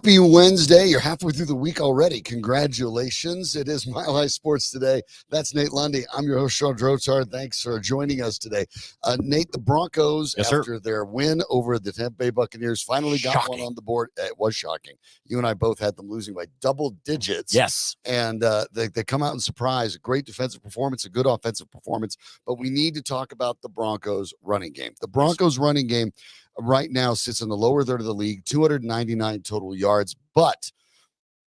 Happy Wednesday. You're halfway through the week already. Congratulations. It is Mile High Sports Today. That's Nate Lundy. I'm your host, Sean Drotar. Thanks for joining us today. Nate, the Broncos, after their win over the Tampa Bay Buccaneers, finally got one on the board. It was shocking. You and I both had them losing by double digits. Yes. And they come out and surprise. A great defensive performance, a good offensive performance. But we need to talk about the Broncos running game. The Broncos running game right now sits in the lower third of the league, 299 total yards, but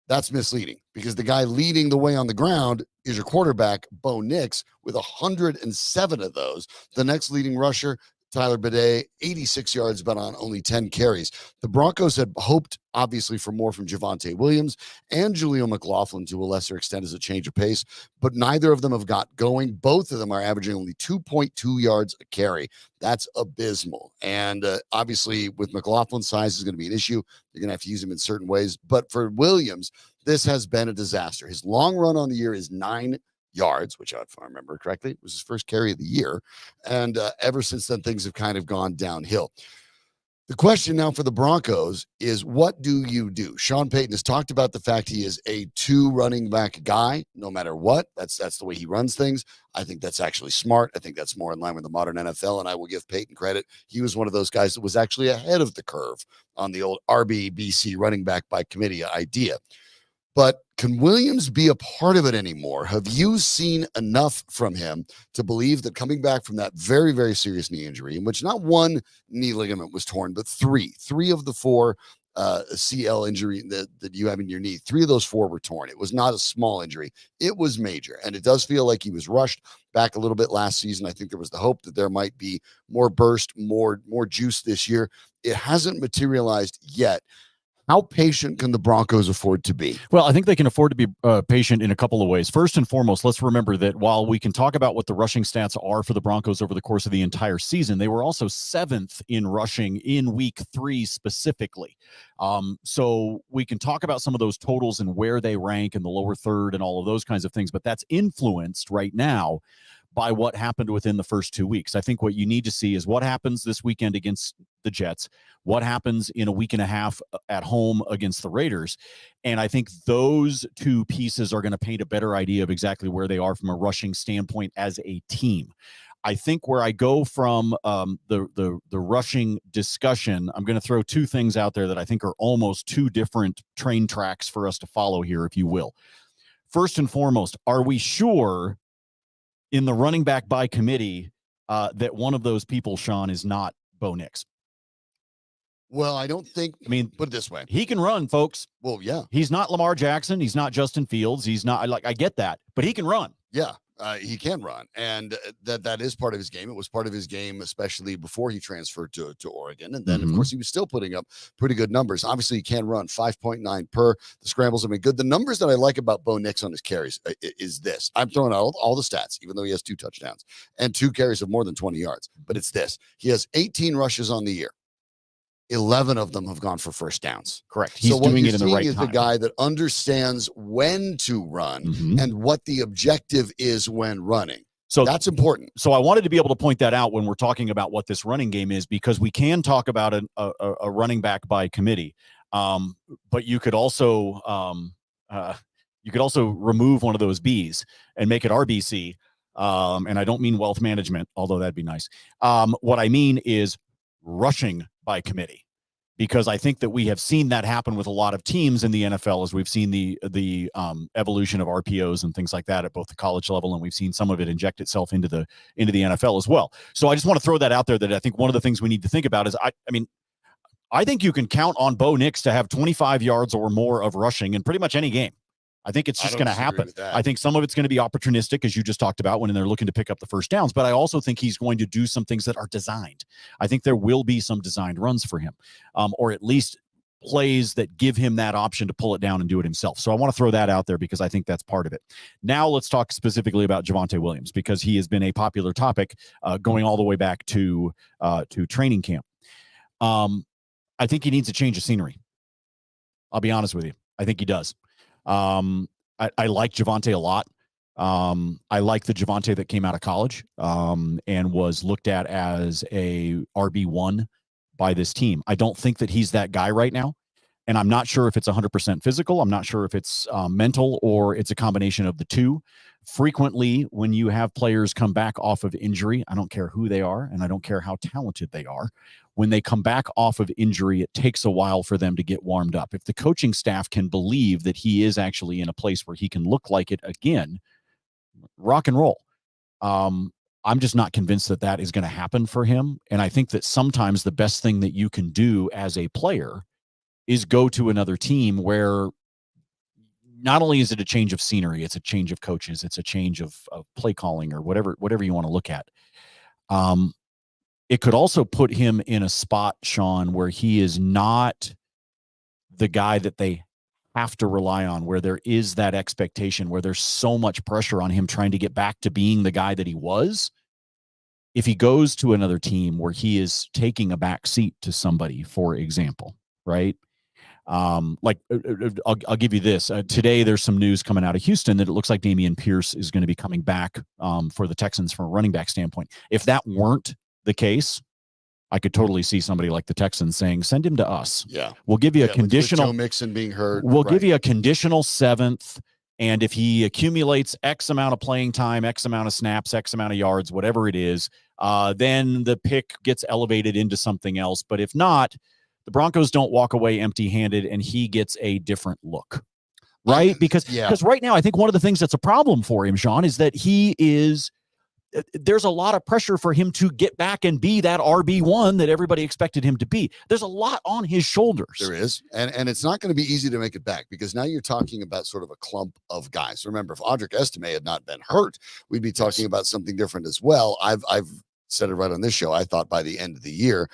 that's misleading because the guy leading the way on the ground is your quarterback, Bo Nix, with 107 of those. The next leading rusher, Tyler Bidet, 86 yards, but on only 10 carries. The Broncos had hoped, obviously, for more from Javonte Williams and Julio McLaughlin to a lesser extent as a change of pace, but neither of them have got going. Both of them are averaging only 2.2 yards a carry. That's abysmal. And obviously, with McLaughlin's size is going to be an issue. You're going to have to use him in certain ways. But for Williams, this has been a disaster. His long run on the year is 9 yards, which if I remember correctly, it was his first carry of the year. And ever since then, things have kind of gone downhill. The question now for the Broncos is, what do you do? Sean Payton has talked about the fact he is a 2 running back guy, no matter what. That's the way he runs things. I think that's actually smart. I think that's more in line with the modern NFL, and I will give Payton credit. He was one of those guys that was actually ahead of the curve on the old RBBC running back by committee idea. But can Williams be a part of it anymore? Have you seen enough from him to believe that coming back from that very, very serious knee injury, in which not one knee ligament was torn, but three of the 4 CL injury that you have in your knee, 3 of those 4 were torn. It was not a small injury. It was major. And it does feel like he was rushed back a little bit last season. I think there was the hope that there might be more burst, more juice this year. It hasn't materialized yet. How patient can the Broncos afford to be? Well, I think they can afford to be patient in a couple of ways. First and foremost, let's remember that while we can talk about what the rushing stats are for the Broncos over the course of the entire season, they were also 7th in rushing in week 3 specifically. So we can talk about some of those totals and where they rank in the lower third and all of those kinds of things, but that's influenced right now by what happened within the first 2 weeks. I think what you need to see is what happens this weekend against the Jets, what happens in a week and a half at home against the Raiders. And I think those 2 pieces are going to paint a better idea of exactly where they are from a rushing standpoint as a team. I think where I go from the rushing discussion, I'm going to throw 2 things out there that I think are almost 2 different train tracks for us to follow here, if you will. First and foremost, are we sure in the running back by committee that one of those people, Sean, is not Bo Nix? Well, I don't think, put it this way. He can run, folks. Well, yeah. He's not Lamar Jackson. He's not Justin Fields. He's not, I get that, but he can run. Yeah, he can run. And that is part of his game. It was part of his game, especially before he transferred to Oregon. And then, of course, he was still putting up pretty good numbers. Obviously, he can run 5.9 per. The scrambles have been good. The numbers that I like about Bo Nix on his carries is this. I'm throwing out all the stats, even though he has 2 touchdowns and 2 carries of more than 20 yards. But it's this. He has 18 rushes on the year. 11 of them have gone for first downs. Correct. He's doing it in the right time. Is the guy that understands when to run and what the objective is when running. So that's important. So I wanted to be able to point that out when we're talking about what this running game is, because we can talk about a running back by committee, but you could also remove one of those B's and make it RBC. And I don't mean wealth management, although that'd be nice. What I mean is rushing by committee, because I think that we have seen that happen with a lot of teams in the NFL as we've seen the evolution of RPOs and things like that at both the college level, and we've seen some of it inject itself into the NFL as well. So I just want to throw that out there, that I think one of the things we need to think about is I think you can count on Bo Nix to have 25 yards or more of rushing in pretty much any game. I think it's just going to happen. I think some of it's going to be opportunistic, as you just talked about, when they're looking to pick up the first downs. But I also think he's going to do some things that are designed. I think there will be some designed runs for him, or at least plays that give him that option to pull it down and do it himself. So I want to throw that out there because I think that's part of it. Now let's talk specifically about Javonte Williams, because he has been a popular topic going all the way back to training camp. I think he needs a change of scenery. I'll be honest with you. I think he does. I like Javonte a lot. I like the Javonte that came out of college and was looked at as a RB1 by this team. I don't think that he's that guy right now. And I'm not sure if it's 100% physical. I'm not sure if it's mental or it's a combination of the two. Frequently, when you have players come back off of injury, I don't care who they are, and I don't care how talented they are. When they come back off of injury, it takes a while for them to get warmed up. If the coaching staff can believe that he is actually in a place where he can look like it again, rock and roll. I'm just not convinced that that is going to happen for him. And I think that sometimes the best thing that you can do as a player is go to another team where not only is it a change of scenery, it's a change of coaches, it's a change of play calling or whatever you want to look at. It could also put him in a spot, Sean, where he is not the guy that they have to rely on, where there is that expectation, where there's so much pressure on him trying to get back to being the guy that he was. If he goes to another team where he is taking a back seat to somebody, for example, right? I'll give you this. Today, there's some news coming out of Houston that it looks like Dameon Pierce is going to be coming back for the Texans from a running back standpoint. If that weren't the case, I could totally see somebody like the Texans saying, send him to us. Yeah. We'll give you a conditional. With Joe Mixon being hurt. We'll give you a conditional 7th. And if he accumulates X amount of playing time, X amount of snaps, X amount of yards, whatever it is, then the pick gets elevated into something else. But if not, the Broncos don't walk away empty-handed and he gets a different look. Right? Because right now, I think one of the things that's a problem for him, Sean, is that there's a lot of pressure for him to get back and be that RB1 that everybody expected him to be. There's a lot on his shoulders. There is. And it's not going to be easy to make it back because now you're talking about sort of a clump of guys. Remember, if Audric Estime had not been hurt, we'd be talking about something different as well. I've said it right on this show. I thought by the end of the year,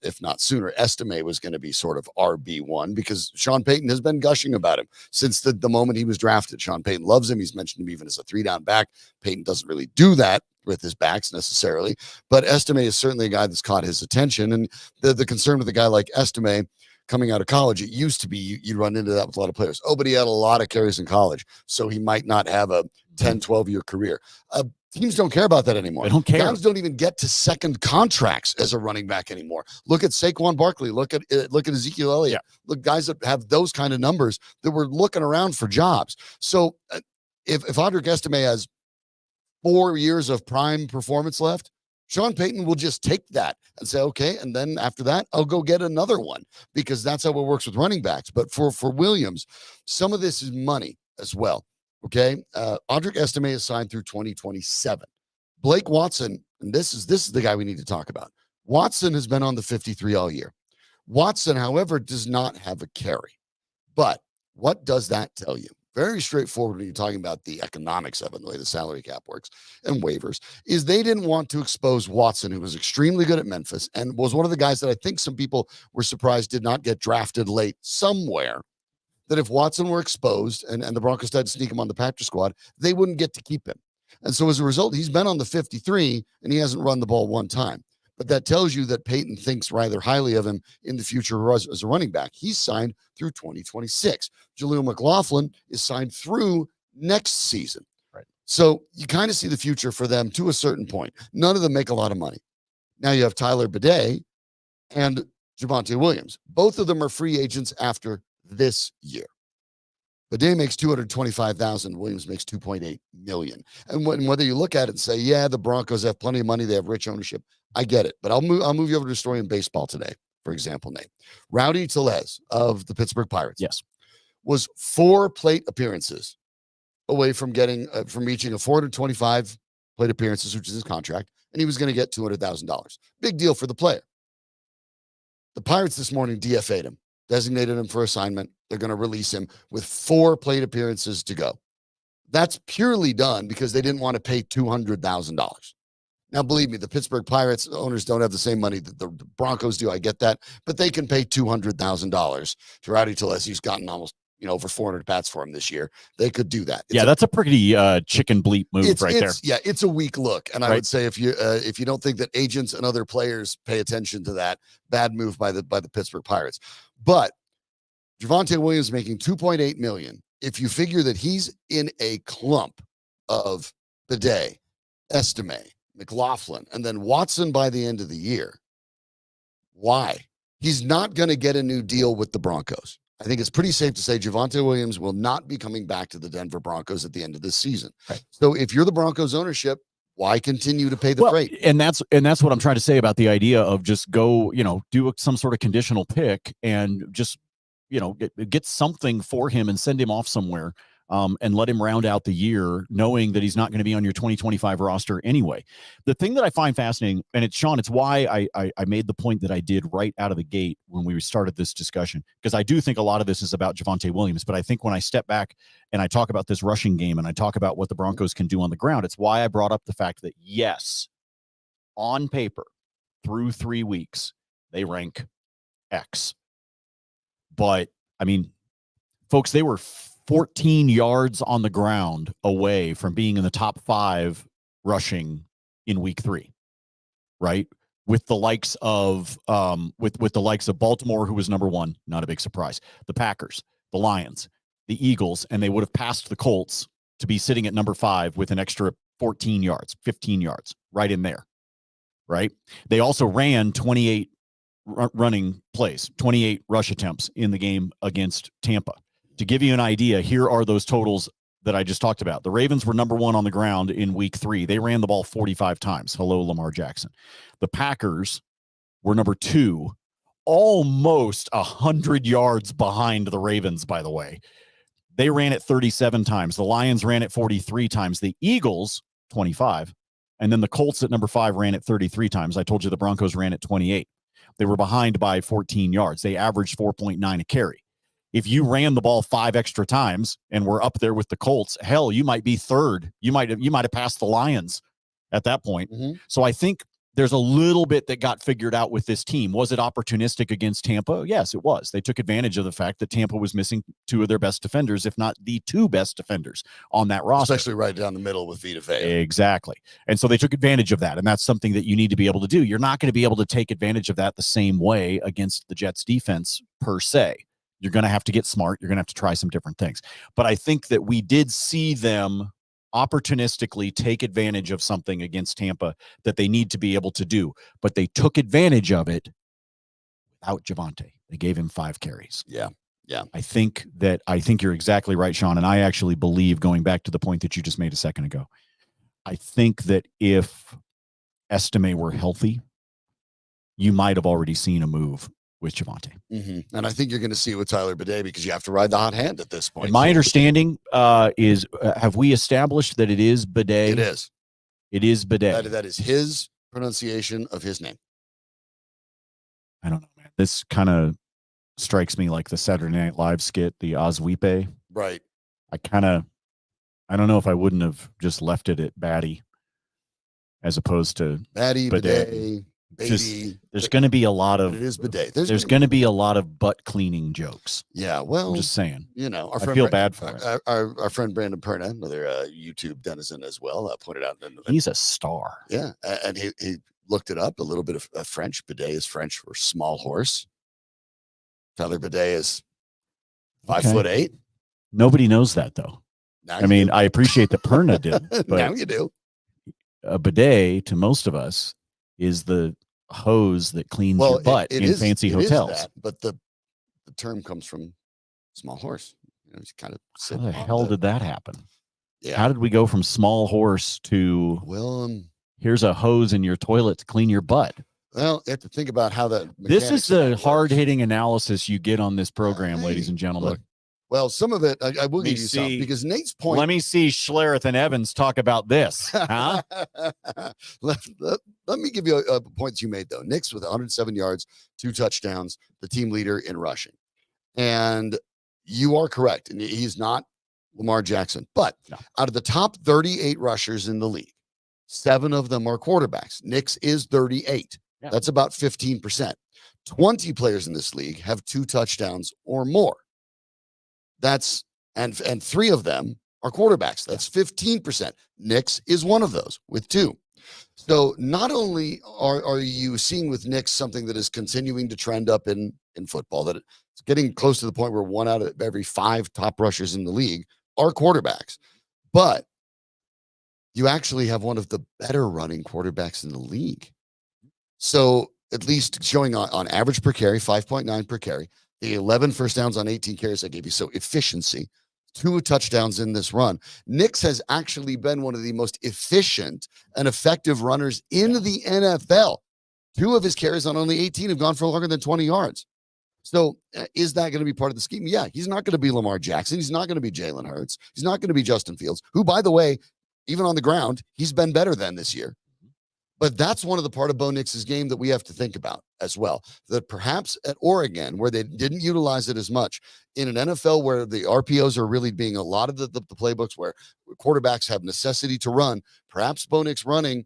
if not sooner, Estime was going to be sort of RB1 because Sean Payton has been gushing about him since the moment he was drafted. Sean Payton loves him. He's mentioned him even as a 3-down back. Payton doesn't really do that with his backs necessarily, but Estime is certainly a guy that's caught his attention. And the concern with a guy like Estime coming out of college, it used to be you run into that with a lot of players. Oh, but he had a lot of carries in college, so he might not have a 10, 12-year career. Teams don't care about that anymore. They don't care. Guys don't even get to second contracts as a running back anymore. Look at Saquon Barkley. Look at Ezekiel Elliott. Yeah. Look, guys that have those kind of numbers that were looking around for jobs. So if Audric Estime has 4 years of prime performance left, Sean Payton will just take that and say, okay, and then after that, I'll go get another one because that's how it works with running backs. But for Williams, some of this is money as well. Okay. Audric Estime is signed through 2027. Blake Watson, and this is the guy we need to talk about. Watson has been on the 53 all year. Watson, however, does not have a carry. But what does that tell you? Very straightforward when you're talking about the economics of it, the way the salary cap works and waivers, is they didn't want to expose Watson, who was extremely good at Memphis and was one of the guys that I think some people were surprised did not get drafted late somewhere. That if Watson were exposed and the Broncos tried to sneak him on the practice squad, they wouldn't get to keep him. And so as a result, he's been on the 53 and he hasn't run the ball one time. But that tells you that Payton thinks rather highly of him in the future as a running back. He's signed through 2026. Jaleel McLaughlin is signed through next season. Right. So you kind of see the future for them to a certain point. None of them make a lot of money. Now you have Tyler Bidet and Javonte Williams. Both of them are free agents after this year. Bidet makes $225,000. Williams makes $2.8 million. And whether you look at it and say, yeah, the Broncos have plenty of money, they have rich ownership, I get it. But I'll move you over to a story in baseball today. For example, Nate, Rowdy Tellez of the Pittsburgh Pirates, yes, was 4 plate appearances away from getting from reaching a 425 plate appearances, which is his contract, and he was going to get $200,000. Big deal for the player. The Pirates this morning DFA'd him. Designated him for assignment. They're going to release him with 4 plate appearances to go. That's purely done because they didn't want to pay $200,000. Now, believe me, the Pittsburgh Pirates owners don't have the same money that the Broncos do. I get that. But they can pay $200,000 to Rowdy Tellez. He's gotten almost over 400 bats for him this year. They could do that. That's a pretty chicken bleep move right there. Yeah, it's a weak look. And I would say if you don't think that agents and other players pay attention to that, bad move by the Pittsburgh Pirates. But Javonte Williams making $2.8 million. If you figure that he's in a clump of Bidet, Estime, McLaughlin, and then Watson by the end of the year, why? He's not going to get a new deal with the Broncos. I think it's pretty safe to say Javonte Williams will not be coming back to the Denver Broncos at the end of this season. Right. So if you're the Broncos ownership, why continue to pay the freight? And that's what I'm trying to say about the idea of just go, do some sort of conditional pick and just, get something for him and send him off somewhere. And let him round out the year knowing that he's not going to be on your 2025 roster anyway. The thing that I find fascinating, and it's Sean, it's why I made the point that I did right out of the gate when we started this discussion, because I do think a lot of this is about Javonte Williams. But I think when I step back and I talk about this rushing game and I talk about what the Broncos can do on the ground, it's why I brought up the fact that, yes, on paper, through 3 weeks, they rank X. But, I mean, folks, they were 14 yards on the ground away from being in the top 5 rushing in week 3, right? With the likes of with the likes of Baltimore, who was number 1, not a big surprise. The Packers, the Lions, the Eagles, and they would have passed the Colts to be sitting at number 5 with an extra 14 yards, 15 yards, right in there, right? They also ran 28 running plays, 28 rush attempts in the game against Tampa. To give you an idea, here are those totals that I just talked about. The Ravens were number 1 on the ground in week 3. They ran the ball 45 times. Hello, Lamar Jackson. The Packers were number 2, almost 100 yards behind the Ravens, by the way. They ran it 37 times. The Lions ran it 43 times. The Eagles, 25. And then the Colts at number 5 ran it 33 times. I told you the Broncos ran it 28. They were behind by 14 yards. They averaged 4.9 a carry. If you ran the ball 5 extra times and were up there with the Colts, hell, you might be third. You might have passed the Lions at that point. Mm-hmm. So I think there's a little bit that got figured out with this team. Was it opportunistic against Tampa? Yes, it was. They took advantage of the fact that Tampa was missing 2 of their best defenders, if not the 2 best defenders on that roster. Especially right down the middle with Vita Vea. Exactly. And so they took advantage of that, and that's something that you need to be able to do. You're not going to be able to take advantage of that the same way against the Jets defense per se. You're going to have to get smart. You're going to have to try some different things. But I think that we did see them opportunistically take advantage of something against Tampa that they need to be able to do. But they took advantage of it without Javonte. They gave him 5 carries. Yeah. Yeah. I think you're exactly right, Sean. And I actually believe, going back to the point that you just made a second ago, I think that if Estime were healthy, you might have already seen a move with Javonte. Mm-hmm. And I think you're going to see it with Tyler Bidet because you have to ride the hot hand at this point. And my understanding is, have we established that it is Bidet? It is. It is Bidet. That is his pronunciation of his name. I don't know, man. This kind of strikes me like the Saturday Night Live skit, the Osweepe. Right. I don't know if I wouldn't have just left it at Batty as opposed to Batty, Bidet. Baby, there's going to be a lot of it is Bidet. There's going to be a lot of butt cleaning jokes. Yeah, well, I'm just saying. I feel bad for it. Our friend Brandon Perna, another YouTube denizen as well, pointed out. He's a star. Yeah, and he looked it up a little bit of French. Bidet is French for small horse. Tyler Bidet is 5'8". Nobody knows that though. I mean, I appreciate that Perna did, but now you do. A bidet to most of us is the hose that cleans your butt in fancy hotels. Is that, but the term comes from small horse. It's kind of how the hell did that happen? Yeah. How did we go from small horse to here's a hose in your toilet to clean your butt? Well, you have to think about how that. This is the hard-hitting analysis you get on this program, ladies and gentlemen. Look, well, some of it I will give you some because Nate's point. Let me see Schlereth and Evans talk about this. Huh? Let me give you points you made though. Nick's with 107 yards, 2 touchdowns, the team leader in rushing, and you are correct. And he's not Lamar Jackson, but out of the top 38 rushers in the league, 7 of them are quarterbacks. Nick's is 38. Yeah. That's about 15%. 20 players in this league have 2 touchdowns or more. That's and 3 of them are quarterbacks. That's 15%. Nick's is one of those with 2. So not only are you seeing with Nick's something that is continuing to trend up in football, that it's getting close to the point where 1 out of every 5 top rushers in the league are quarterbacks, but you actually have one of the better running quarterbacks in the league. So at least showing on average per carry, 5.9 per carry. The 11 first downs on 18 carries I gave you. So efficiency, 2 touchdowns in this run. Nix has actually been one of the most efficient and effective runners in the NFL. 2 of his carries on only 18 have gone for longer than 20 yards. So is that going to be part of the scheme? Yeah, he's not going to be Lamar Jackson. He's not going to be Jalen Hurts. He's not going to be Justin Fields, who, by the way, even on the ground, he's been better than this year. But that's one of the part of Bo Nix's game that we have to think about as well. That perhaps at Oregon, where they didn't utilize it as much, in an NFL where the RPOs are really being a lot of the playbooks where quarterbacks have necessity to run, perhaps Bo Nix running,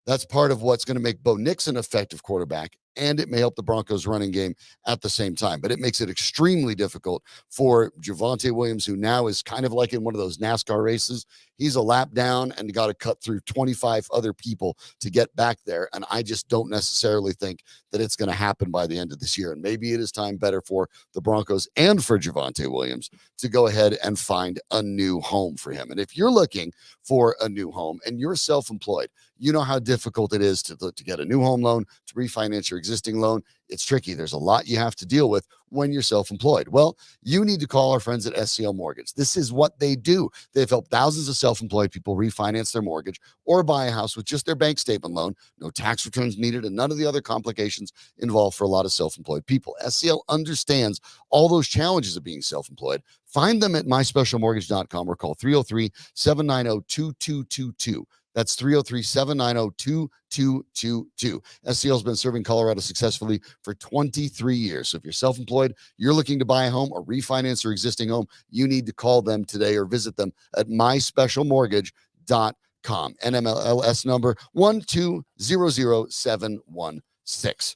that's part of what's going to make Bo Nix an effective quarterback, and it may help the Broncos running game at the same time. But it makes it extremely difficult for Javonte Williams, who now is kind of like in one of those NASCAR races. He's a lap down and got to cut through 25 other people to get back there. And I just don't necessarily think that it's going to happen by the end of this year. And maybe it is time better for the Broncos and for Javonte Williams to go ahead and find a new home for him. And if you're looking for a new home and you're self-employed, you know how difficult it is to get a new home loan, to refinance your existing loan. It's tricky. There's a lot you have to deal with when you're self-employed. Well, you need to call our friends at SCL Mortgage. This is what they do. They've helped thousands of self-employed people refinance their mortgage or buy a house with just their bank statement loan. No tax returns needed and none of the other complications involved for a lot of self-employed people. SCL understands all those challenges of being self-employed. Find them at myspecialmortgage.com or call 303-790-2222. That's 303-790-2222. SCL has been serving Colorado successfully for 23 years. So if you're self-employed, you're looking to buy a home or refinance your existing home, you need to call them today or visit them at myspecialmortgage.com. NMLS number 1200716.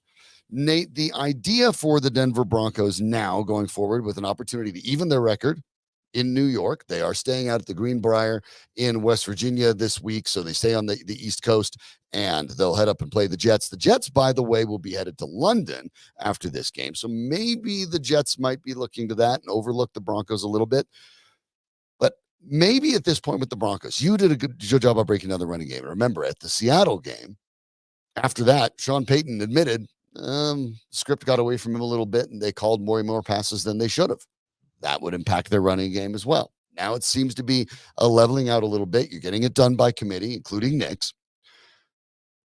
Nate, the idea for the Denver Broncos now going forward with an opportunity to even their record in New York. They are staying out at the Greenbrier in West Virginia this week. So they stay on the East Coast and they'll head up and play the Jets. The Jets, by the way, will be headed to London after this game. So maybe the Jets might be looking to that and overlook the Broncos a little bit. But maybe at this point with the Broncos, you did a good job of breaking down the running game. Remember, at the Seattle game, after that, Sean Payton admitted script got away from him a little bit and they called more passes than they should have. That would impact their running game as well. Now it seems to be leveling out a little bit. You're getting it done by committee, including Nix.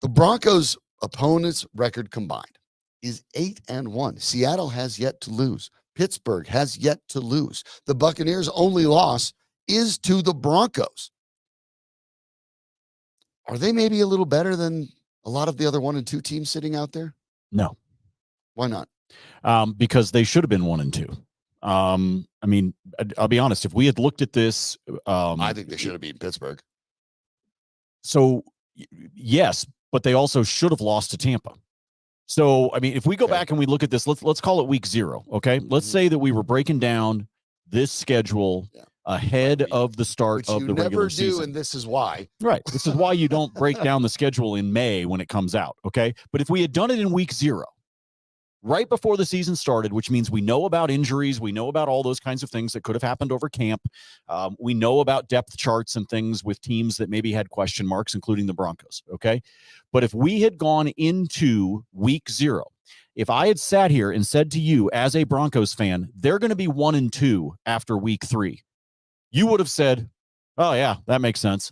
The Broncos' opponents' record combined is 8-1. Seattle has yet to lose. Pittsburgh has yet to lose. The Buccaneers' only loss is to the Broncos. Are they maybe a little better than a lot of the other 1 and 2 teams sitting out there? No. Why not? Because they should have been 1 and 2. I mean, I'll be honest. If we had looked at this, I think they should have beaten Pittsburgh. So yes, but they also should have lost to Tampa. So, I mean, if we go back and we look at this, let's call it week 0. Okay. Let's say that we were breaking down this schedule ahead of the start of the regular season. And this is why. Right. This is why you don't break down the schedule in May when it comes out. Okay. But if we had done it in week 0, right before the season started, which means we know about injuries, we know about all those kinds of things that could have happened over camp. We know about depth charts and things with teams that maybe had question marks, including the Broncos. Okay. But if we had gone into week 0, if I had sat here and said to you as a Broncos fan, they're going to be 1 and 2 after week 3, you would have said, oh yeah, that makes sense,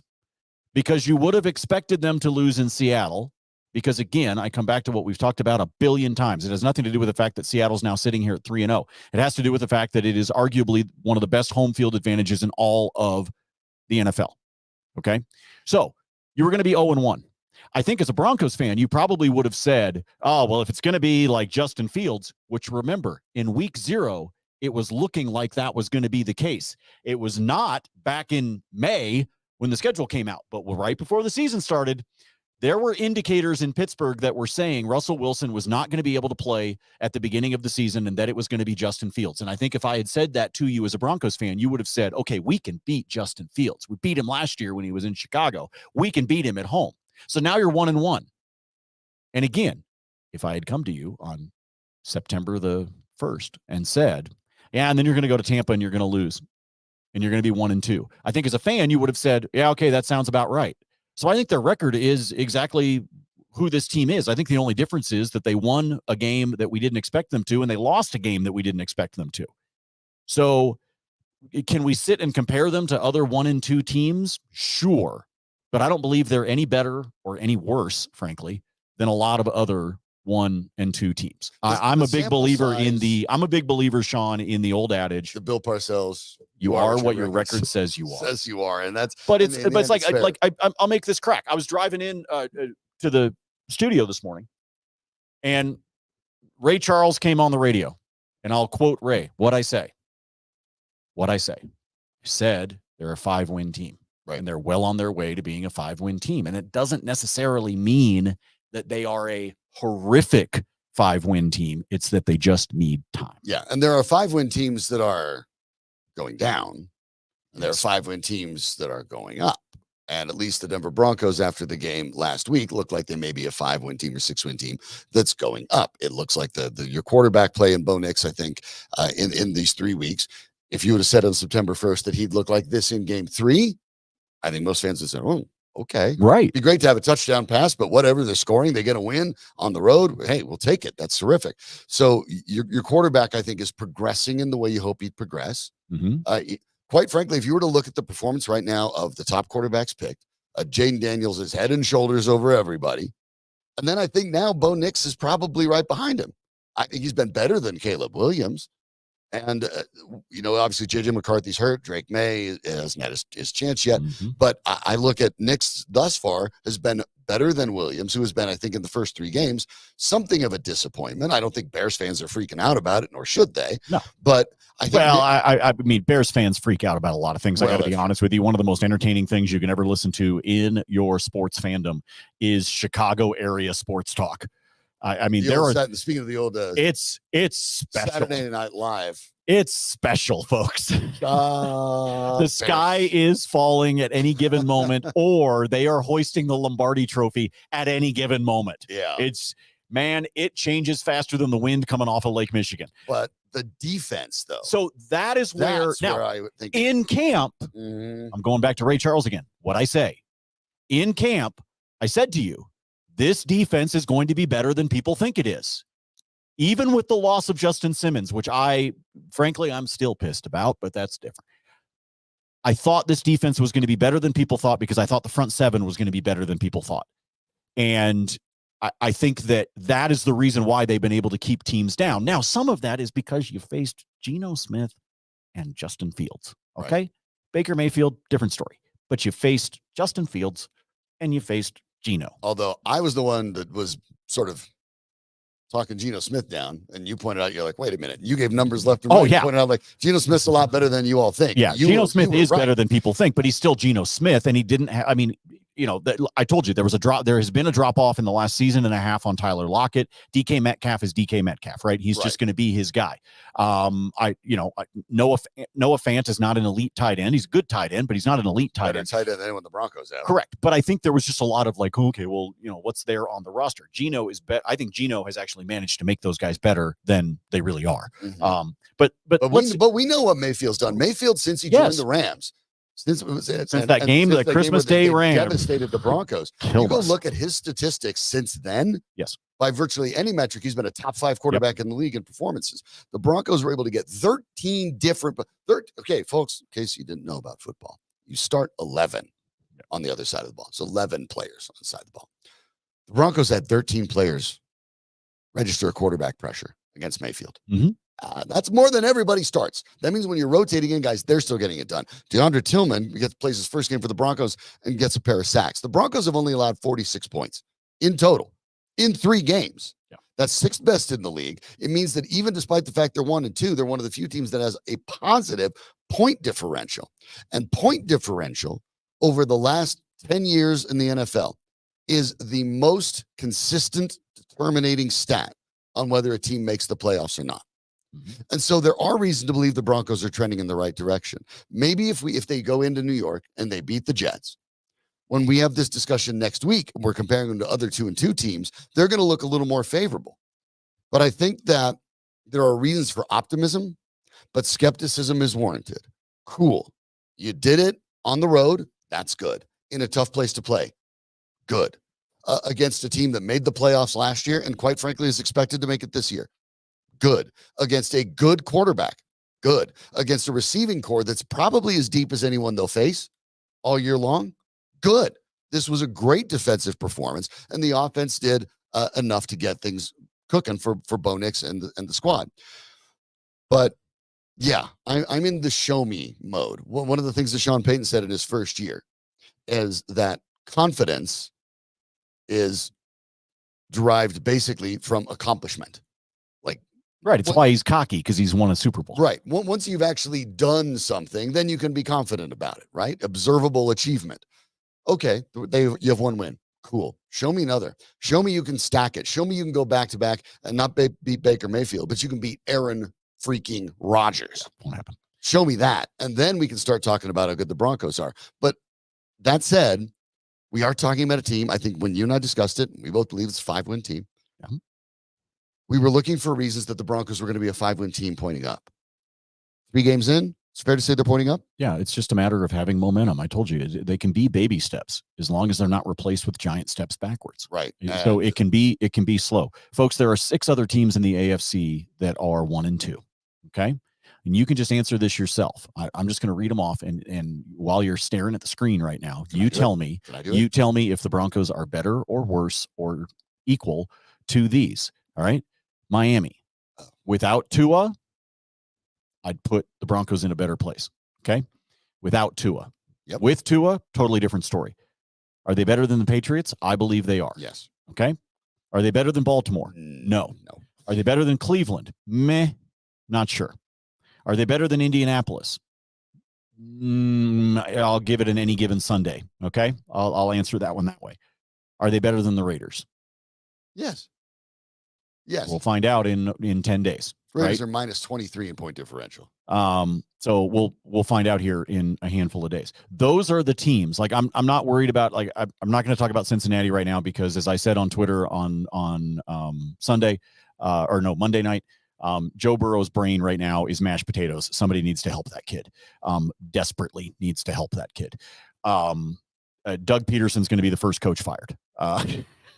because you would have expected them to lose in Seattle. Because again, I come back to what we've talked about a billion times. It has nothing to do with the fact that Seattle's now sitting here at 3-0. It has to do with the fact that it is arguably one of the best home field advantages in all of the NFL. Okay. So you were going to be 0-1. I think as a Broncos fan, you probably would have said, oh, well, if it's going to be like Justin Fields, which remember in week 0, it was looking like that was going to be the case. It was not back in May when the schedule came out, but right before the season started, there were indicators in Pittsburgh that were saying Russell Wilson was not going to be able to play at the beginning of the season and that it was going to be Justin Fields. And I think if I had said that to you as a Broncos fan, you would have said, okay, we can beat Justin Fields. We beat him last year when he was in Chicago. We can beat him at home. So now you're 1-1. And again, if I had come to you on September the 1st and said, yeah, and then you're going to go to Tampa and you're going to lose and you're going to be 1 and 2. I think as a fan, you would have said, yeah, okay, that sounds about right. So I think their record is exactly who this team is. I think the only difference is that they won a game that we didn't expect them to, and they lost a game that we didn't expect them to. So can we sit and compare them to other 1 and 2 teams? Sure. But I don't believe they're any better or any worse, frankly, than a lot of other 1 and 2 teams. I'm a big believer I'm a big believer, Sean, in the old adage. The Bill Parcells. You are what your record says you are. Says you are. And that's, but it's like I'll make this crack. I was driving in to the studio this morning, and Ray Charles came on the radio, and I'll quote Ray. What I say. I said they're a 5-win team, right? And they're well on their way to being a 5-win team. And it doesn't necessarily mean that they are a horrific 5-win team. It's that they just need time. Yeah. And there are 5-win teams that are going down, and there are 5-win teams that are going up. And at least the Denver Broncos, after the game last week, look like they may be a 5-win team or 6-win team that's going up. It looks like your quarterback play in Bo Nix, I think, in these 3 weeks. If you would have said on September 1st that he'd look like this in game 3, I think most fans would say, oh, okay. Right. It'd be great to have a touchdown pass, but whatever, they're scoring, they get a win on the road. Hey, we'll take it. That's terrific. So your quarterback, I think, is progressing in the way you hope he'd progress. Mm-hmm. Quite frankly, if you were to look at the performance right now of the top quarterbacks picked, Jaden Daniels is head and shoulders over everybody. And then I think now Bo Nix is probably right behind him. I think he's been better than Caleb Williams. And, obviously J.J. McCarthy's hurt. Drake May hasn't had his chance yet. Mm-hmm. But I look at Nix thus far has been better than Williams, who has been, I think, in the first 3 games, something of a disappointment. I don't think Bears fans are freaking out about it, nor should they. No. But I think I mean, Bears fans freak out about a lot of things. I got to be honest with you. One of the most entertaining things you can ever listen to in your sports fandom is Chicago area sports talk. I mean, speaking of the old, it's special. Saturday Night Live. It's special, folks. The sky is falling at any given moment, or they are hoisting the Lombardi Trophy at any given moment. Yeah, it changes faster than the wind coming off of Lake Michigan. But the defense, though. So that's where I would think in camp. Mm-hmm. I'm going back to Ray Charles again. What I say in camp, I said to you, this defense is going to be better than people think it is. Even with the loss of Justin Simmons, which I'm still pissed about, but that's different. I thought this defense was going to be better than people thought because I thought the front 7 was going to be better than people thought. And I think that is the reason why they've been able to keep teams down. Now, some of that is because you faced Geno Smith and Justin Fields. Okay. Right. Baker Mayfield, different story. But you faced Justin Fields and you faced Geno. Although I was the one that was sort of talking Geno Smith down, and you pointed out, you're like, wait a minute, you gave numbers left and right. Oh, yeah. You pointed out, like, Geno Smith's a lot better than you all think. Yeah, Geno Smith is better than people think, but he's still Geno Smith, and he didn't have, I told you there has been a drop off in the last season and a half on Tyler Lockett. DK Metcalf is DK Metcalf, right? He's just going to be his guy. Noah Fant is not an elite tight end. He's a good tight end, but he's not an elite tight end. Tight end than when the Broncos have. Correct. But I think there was just a lot of like, okay, well, what's there on the roster? Geno is I think Geno has actually managed to make those guys better than they really are. Mm-hmm. But we know what Mayfield's done. Mayfield, since he joined the Rams, Since that game, the Christmas Day Rams devastated the Broncos. You go look at his statistics since then. Yes. By virtually any metric, he's been a top 5 quarterback in the league in performances. The Broncos were able to get 13 different. Okay, folks, in case you didn't know about football, you start 11 on the other side of the ball. So 11 players on the side of the ball. The Broncos had 13 players register a quarterback pressure against Mayfield. Mm-hmm. That's more than everybody starts. That means when you're rotating in guys, they're still getting it done. DeAndre Tillman plays his first game for the Broncos and gets a pair of sacks. The Broncos have only allowed 46 points in total in 3 games. Yeah. That's 6th best in the league. It means that even despite the fact they're 1-2, they're one of the few teams that has a positive point differential. And point differential over the last 10 years in the NFL is the most consistent determining stat on whether a team makes the playoffs or not. Mm-hmm. And so there are reasons to believe the Broncos are trending in the right direction. Maybe if they go into New York and they beat the Jets, when we have this discussion next week, we're comparing them to other 2-2 teams, they're going to look a little more favorable. But I think that there are reasons for optimism, but skepticism is warranted. Cool. You did it on the road. That's good. In a tough place to play. Good. against a team that made the playoffs last year and quite frankly is expected to make it this year. Good. Against a good quarterback. Good. Against a receiving core that's probably as deep as anyone they'll face all year long. Good. This was a great defensive performance, and the offense did enough to get things cooking for Bo Nix and the squad. But yeah, I'm in the show me mode. One of the things that Sean Payton said in his first year is that confidence is derived basically from accomplishment. Like, right. It's why he's cocky, because he's won a Super Bowl. Right. Once you've actually done something, then you can be confident about it, right? Observable achievement. Okay, you have one win. Cool. Show me another. Show me you can stack it. Show me you can go back to back and not beat Baker Mayfield, but you can beat Aaron freaking Rodgers. That won't happen. Show me that. And then we can start talking about how good the Broncos are. But that said, we are talking about a team. I think when you and I discussed it, we both believe it's a 5-win team. Yeah. We were looking for reasons that the Broncos were going to be a 5-win team pointing up. 3 games in, it's fair to say they're pointing up. Yeah, it's just a matter of having momentum. I told you, they can be baby steps as long as they're not replaced with giant steps backwards. Right. So it can be slow. Folks, there are 6 other teams in the AFC that are 1-2. Okay. And you can just answer this yourself. I'm just going to read them off. And while you're staring at the screen right now, you tell me if the Broncos are better or worse or equal to these. All right. Miami. Without Tua, I'd put the Broncos in a better place. Okay. Without Tua. Yep. With Tua, totally different story. Are they better than the Patriots? I believe they are. Yes. Okay. Are they better than Baltimore? No. Are they better than Cleveland? Meh. Not sure. Are they better than Indianapolis? I'll give it an any given Sunday. Okay. I'll answer that one that way. Are they better than the Raiders? Yes. Yes. We'll find out in 10 days. Raiders right? are minus 23 in point differential. So we'll find out here in a handful of days. Those are the teams. Like I'm not worried about, like, I'm not going to talk about Cincinnati right now, because as I said on Twitter on Monday night, Joe Burrow's brain right now is mashed potatoes. Somebody needs to help that kid. Desperately needs to help that kid. Doug Peterson's going to be the first coach fired.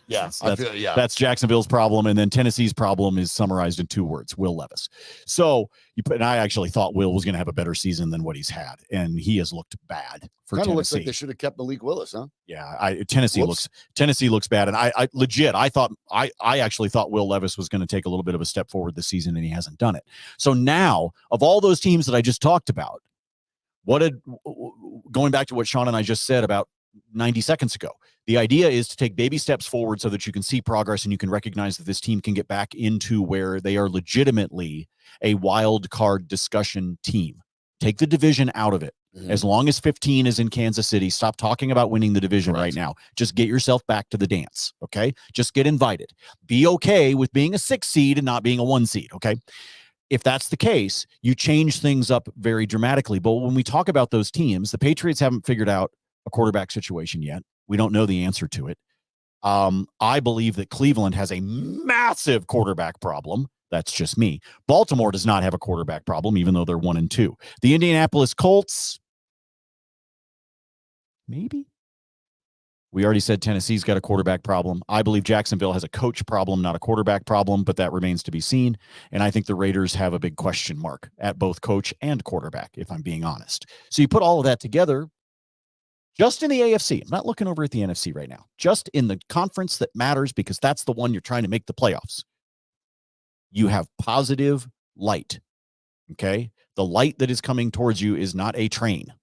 Yes, that's Jacksonville's problem, and then Tennessee's problem is summarized in 2 words: Will Levis. So and I actually thought Will was going to have a better season than what he's had, and he has looked bad for Tennessee. Kind of looks like they should have kept Malik Willis, huh? Yeah, Tennessee looks bad, and I actually thought Will Levis was going to take a little bit of a step forward this season, and he hasn't done it. So now, of all those teams that I just talked about, going back to what Sean and I just said about 90 seconds ago, the idea is to take baby steps forward so that you can see progress and you can recognize that this team can get back into where they are legitimately a wild card discussion team. Take the division out of it. Mm-hmm. As long as 15 is in Kansas City, stop talking about winning the division right now. Just get yourself back to the dance. Okay. Just get invited. Be okay with being a 6 seed and not being a 1 seed. Okay. If that's the case, you change things up very dramatically. But when we talk about those teams, the Patriots haven't figured out a quarterback situation yet. We don't know the answer to it. I believe that Cleveland has a massive quarterback problem. That's just me. Baltimore does not have a quarterback problem, even though they're 1-2. The Indianapolis Colts, maybe. We already said Tennessee's got a quarterback problem. I believe Jacksonville has a coach problem, not a quarterback problem, but that remains to be seen. And I think the Raiders have a big question mark at both coach and quarterback, if I'm being honest. So you put all of that together, just in the AFC. I'm not looking over at the NFC right now. Just in the conference that matters, because that's the one you're trying to make the playoffs. You have positive light. Okay? The light that is coming towards you is not a train.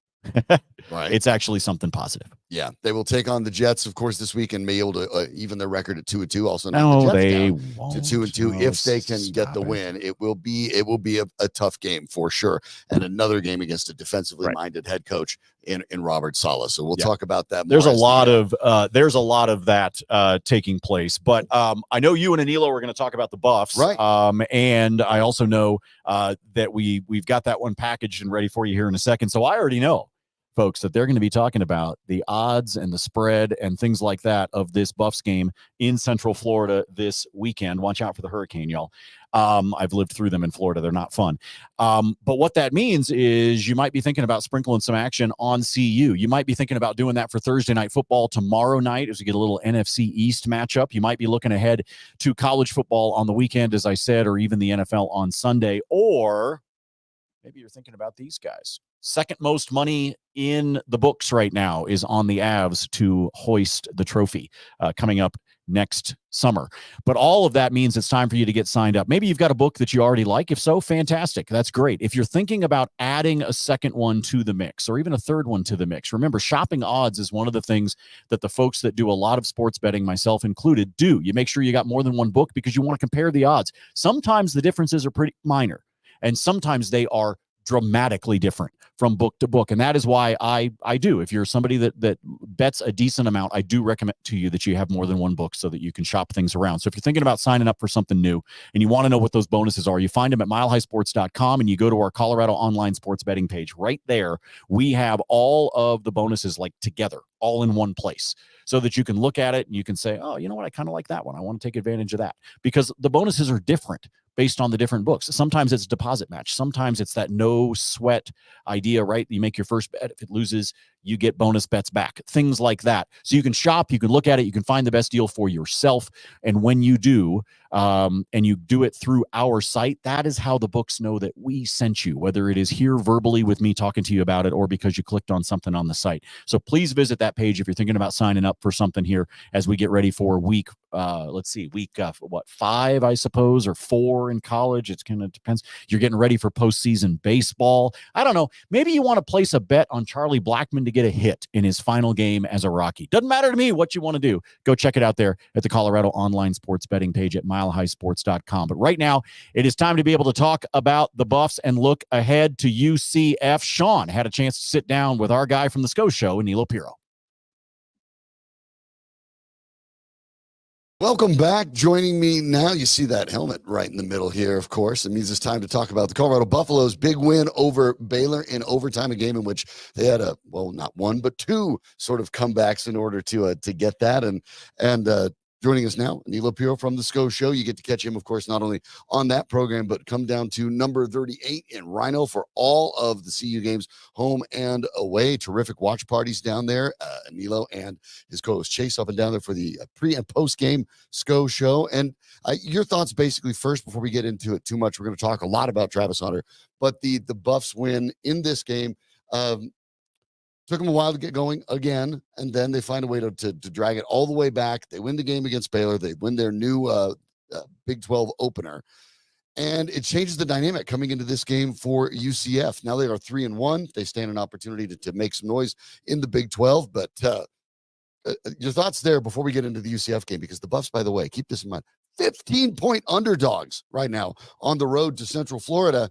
Right. It's actually something positive. Yeah. They will take on the Jets, of course, this week and may be able to even their record at 2-2. Also, no, the Jets they won't. To 2-2. If they can get the win, it will be a tough game for sure. And another game against a defensively minded head coach in Robert Saleh. So we'll talk about that more. There's a lot of that taking place. But I know you and Aniello are going to talk about the Buffs. Right. And I also know that we've got that one packaged and ready for you here in a second. So I already know. folks, that they're going to be talking about the odds and the spread and things like that of this Buffs game in Central Florida this weekend. Watch out for the hurricane, y'all. I've lived through them in Florida. They're not fun. But what that means is you might be thinking about sprinkling some action on CU. You might be thinking about doing that for Thursday night football tomorrow night as we get a little NFC East matchup. You might be looking ahead to college football on the weekend, as I said, or even the NFL on Sunday. Or maybe you're thinking about these guys. Second most money in the books right now is on the Avs to hoist the trophy coming up next summer. But all of that means it's time for you to get signed up. Maybe you've got a book that you already like. If so, fantastic. That's great. If you're thinking about adding a second one to the mix or even a third one to the mix, remember, shopping odds is one of the things that the folks that do a lot of sports betting, myself included, do. You make sure you got more than one book because you want to compare the odds. Sometimes the differences are pretty minor, and sometimes they are dramatically different from book to book. And that is why I do. If you're somebody that bets a decent amount, I do recommend to you that you have more than one book so that you can shop things around. So if you're thinking about signing up for something new and you want to know what those bonuses are, you find them at milehighsports.com and you go to our Colorado online sports betting page. Right there, we have all of the bonuses like together, all in one place, so that you can look at it and you can say, oh, you know what? I kind of like that one. I want to take advantage of that, because the bonuses are different based on the different books. Sometimes it's deposit match. Sometimes it's that no sweat idea, right? You make your first bet. If it loses, you get bonus bets back, things like that. So you can shop, you can look at it, you can find the best deal for yourself. And when you do, and you do it through our site, that is how the books know that we sent you, whether it is here verbally with me talking to you about it or because you clicked on something on the site. So please visit that page if you're thinking about signing up for something here as we get ready for week 5, I suppose, or 4 in college. It's kind of depends. You're getting ready for postseason baseball. I don't know. Maybe you want to place a bet on Charlie Blackmon to get a hit in his final game as a Rocky. Doesn't matter to me what you want to do. Go check it out there at the Colorado online sports betting page at milehighsports.com. But right now, it is time to be able to talk about the Buffs and look ahead to UCF. Sean had a chance to sit down with our guy from the SCO show, Aniello Piro. Welcome back. Joining me now, you see that helmet right in the middle here, of course. It means it's time to talk about the Colorado Buffaloes' big win over Baylor in overtime, a game in which they had not one, but 2 sort of comebacks in order to get that. And joining us now, Aniello Piro from the SCO Show. You get to catch him, of course, not only on that program, but come down to number 38 in Rhino for all of the CU games, home and away. Terrific watch parties down there. Aniello and his co-host Chase up and down there for the pre and post game SCO Show. And your thoughts, basically, first before we get into it too much. We're going to talk a lot about Travis Hunter, but the Buffs win in this game. Took them a while to get going again, and then they find a way to drag it all the way back. They win the game against Baylor. They win their new Big 12 opener, and it changes the dynamic coming into this game for UCF. Now they are 3-1. They stand an opportunity to make some noise in the Big 12. But your thoughts there before we get into the UCF game, because the Buffs, by the way, keep this in mind, 15-point underdogs right now on the road to Central Florida.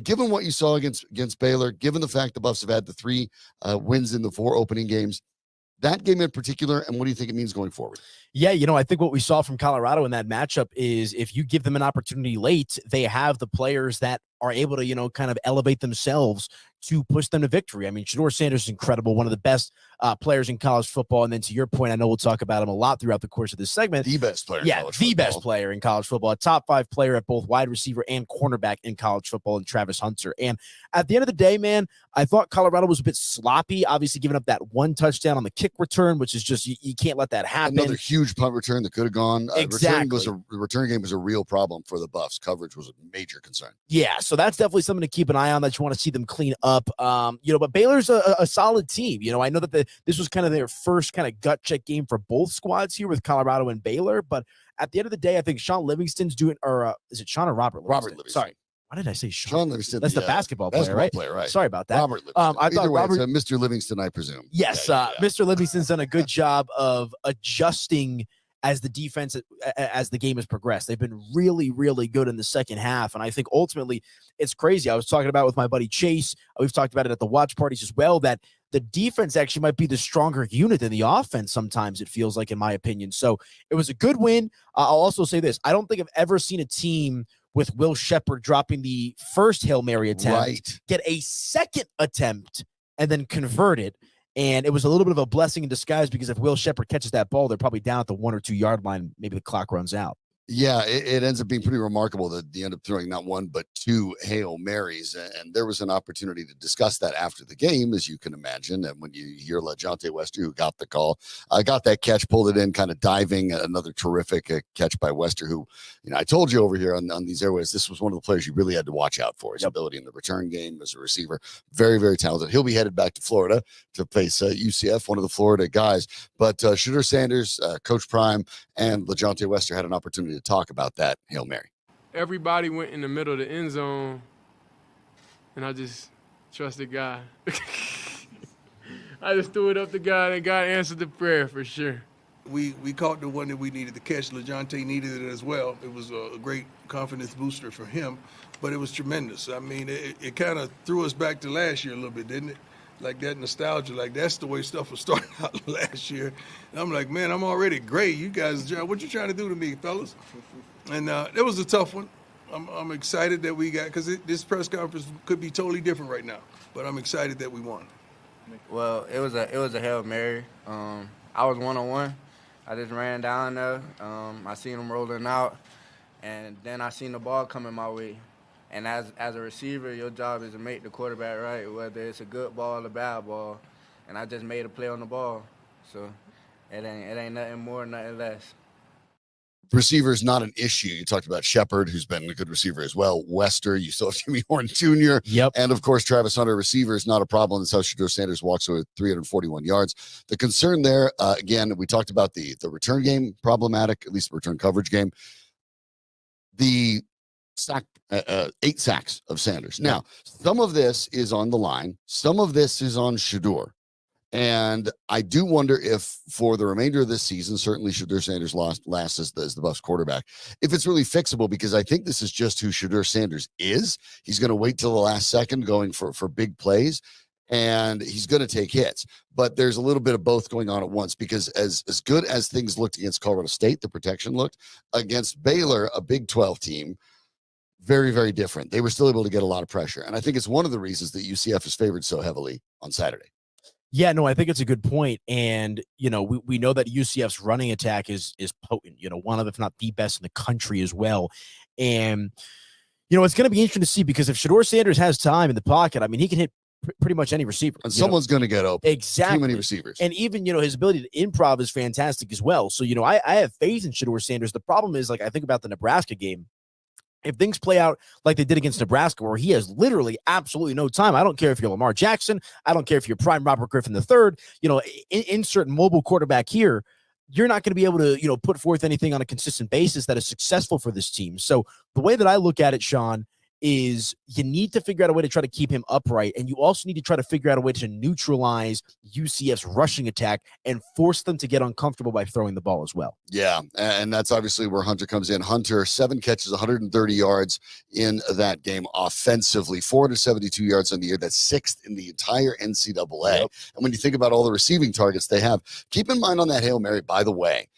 Given what you saw against Baylor, given the fact the Buffs have had the 3 wins in the 4 opening games, that game in particular, and what do you think it means going forward? Yeah, I think what we saw from Colorado in that matchup is if you give them an opportunity late, they have the players that are able to, kind of elevate themselves to push them to victory. I mean, Shedeur Sanders is incredible, one of the best players in college football. And then to your point, I know we'll talk about him a lot throughout the course of this segment. The best player. Yeah, the best player in college football, a top 5 player at both wide receiver and cornerback in college football, and Travis Hunter. And at the end of the day, man, I thought Colorado was a bit sloppy, obviously giving up that 1 touchdown on the kick return, which is just, you can't let that happen. Another huge punt return that could have gone. Exactly. The return game was a real problem for the Buffs. Coverage was a major concern. Yeah, so that's definitely something to keep an eye on that you want to see them clean up. But Baylor's a solid team. I know that this was kind of their first kind of gut check game for both squads here with Colorado and Baylor. But at the end of the day, I think Sean Livingston's doing, or is it Sean or Robert Livingston? Robert Livingston. Sorry. Why did I say Sean? Sean Livingston. That's the basketball player, right? Sorry about that. Robert Livingston. I thought Robert, Mr. Livingston, I presume. Yes, Mr. Livingston's done a good job of adjusting as the defense, as the game has progressed. They've been really, really good in the second half. And I think ultimately it's crazy. I was talking about it with my buddy Chase. We've talked about it at the watch parties as well, that the defense actually might be the stronger unit than the offense. Sometimes it feels like, in my opinion. So it was a good win. I'll also say this. I don't think I've ever seen a team with Will Shepherd dropping the first Hail Mary attempt, get a second attempt and then convert it. And it was a little bit of a blessing in disguise because if Will Shepherd catches that ball, they're probably down at the 1 or 2 yard line. Maybe the clock runs out. Yeah, it ends up being pretty remarkable that they end up throwing not one but 2 Hail Marys, and there was an opportunity to discuss that after the game, as you can imagine. And when you hear Javonte Wester, who got the call, got that catch, pulled it in, kind of diving, another terrific catch by Wester, who, I told you over here on these airways, this was one of the players you really had to watch out for. His ability in the return game as a receiver, very, very talented. He'll be headed back to Florida to face UCF, one of the Florida guys. But Shedeur Sanders, Coach Prime, and Javonte Wester had an opportunity to talk about that Hail Mary. Everybody went in the middle of the end zone, and I just trusted God. I just threw it up to God, and God answered the prayer for sure. We caught the one that we needed to catch. Javonte needed it as well. It was a great confidence booster for him, but it was tremendous. I mean, it kind of threw us back to last year a little bit, didn't it? Like that nostalgia, like that's the way stuff was starting out last year. And I'm like, man, I'm already great. You guys, what you trying to do to me, fellas? And it was a tough one. I'm excited that we got, because this press conference could be totally different right now, but I'm excited that we won. Well, it was a Hail Mary. I was one-on-one. I just ran down there. I seen him rolling out, and then I seen the ball coming my way. And as a receiver, your job is to make the quarterback right, whether it's a good ball or a bad ball. And I just made a play on the ball. So it ain't nothing more, nothing less. Receiver is not an issue. You talked about Shepherd, who's been a good receiver as well. Wester, you still have Jimmy Horn Jr. Yep. And of course, Travis Hunter, receiver is not a problem. That's how Shedeur Sanders walks with 341 yards. The concern there, again, we talked about the return game problematic, at least the return coverage game. The 8 sacks of Sanders. Now, some of this is on the line. Some of this is on Shedeur. And I do wonder if for the remainder of this season, certainly Shedeur Sanders last as the Buffs quarterback, if it's really fixable, because I think this is just who Shedeur Sanders is. He's going to wait till the last second going for big plays, and he's going to take hits. But there's a little bit of both going on at once, because as good as things looked against Colorado State, the protection looked against Baylor, a Big 12 team, very, very different. They were still able to get a lot of pressure. And I think it's one of the reasons that UCF is favored so heavily on Saturday. Yeah, no, I think it's a good point. And, we know that UCF's running attack is potent, one of, if not the best in the country as well. And, it's going to be interesting to see, because if Shedeur Sanders has time in the pocket, I mean, he can hit pretty much any receiver. And someone's going to get open. Exactly. Too many receivers. And even, his ability to improv is fantastic as well. So, I have faith in Shedeur Sanders. The problem is, I think about the Nebraska game. If things play out like they did against Nebraska, where he has literally absolutely no time, I don't care if you're Lamar Jackson, I don't care if you're prime Robert Griffin III, insert mobile quarterback here, you're not going to be able to, put forth anything on a consistent basis that is successful for this team. So the way that I look at it, Sean, is you need to figure out a way to try to keep him upright, and you also need to try to figure out a way to neutralize UCF's rushing attack and force them to get uncomfortable by throwing the ball as well. Yeah, and that's obviously where Hunter comes in. Hunter, 7 catches, 130 yards in that game offensively, 472 yards on the year. That's 6th in the entire NCAA. Yep. And when you think about all the receiving targets they have, keep in mind on that Hail Mary, by the way,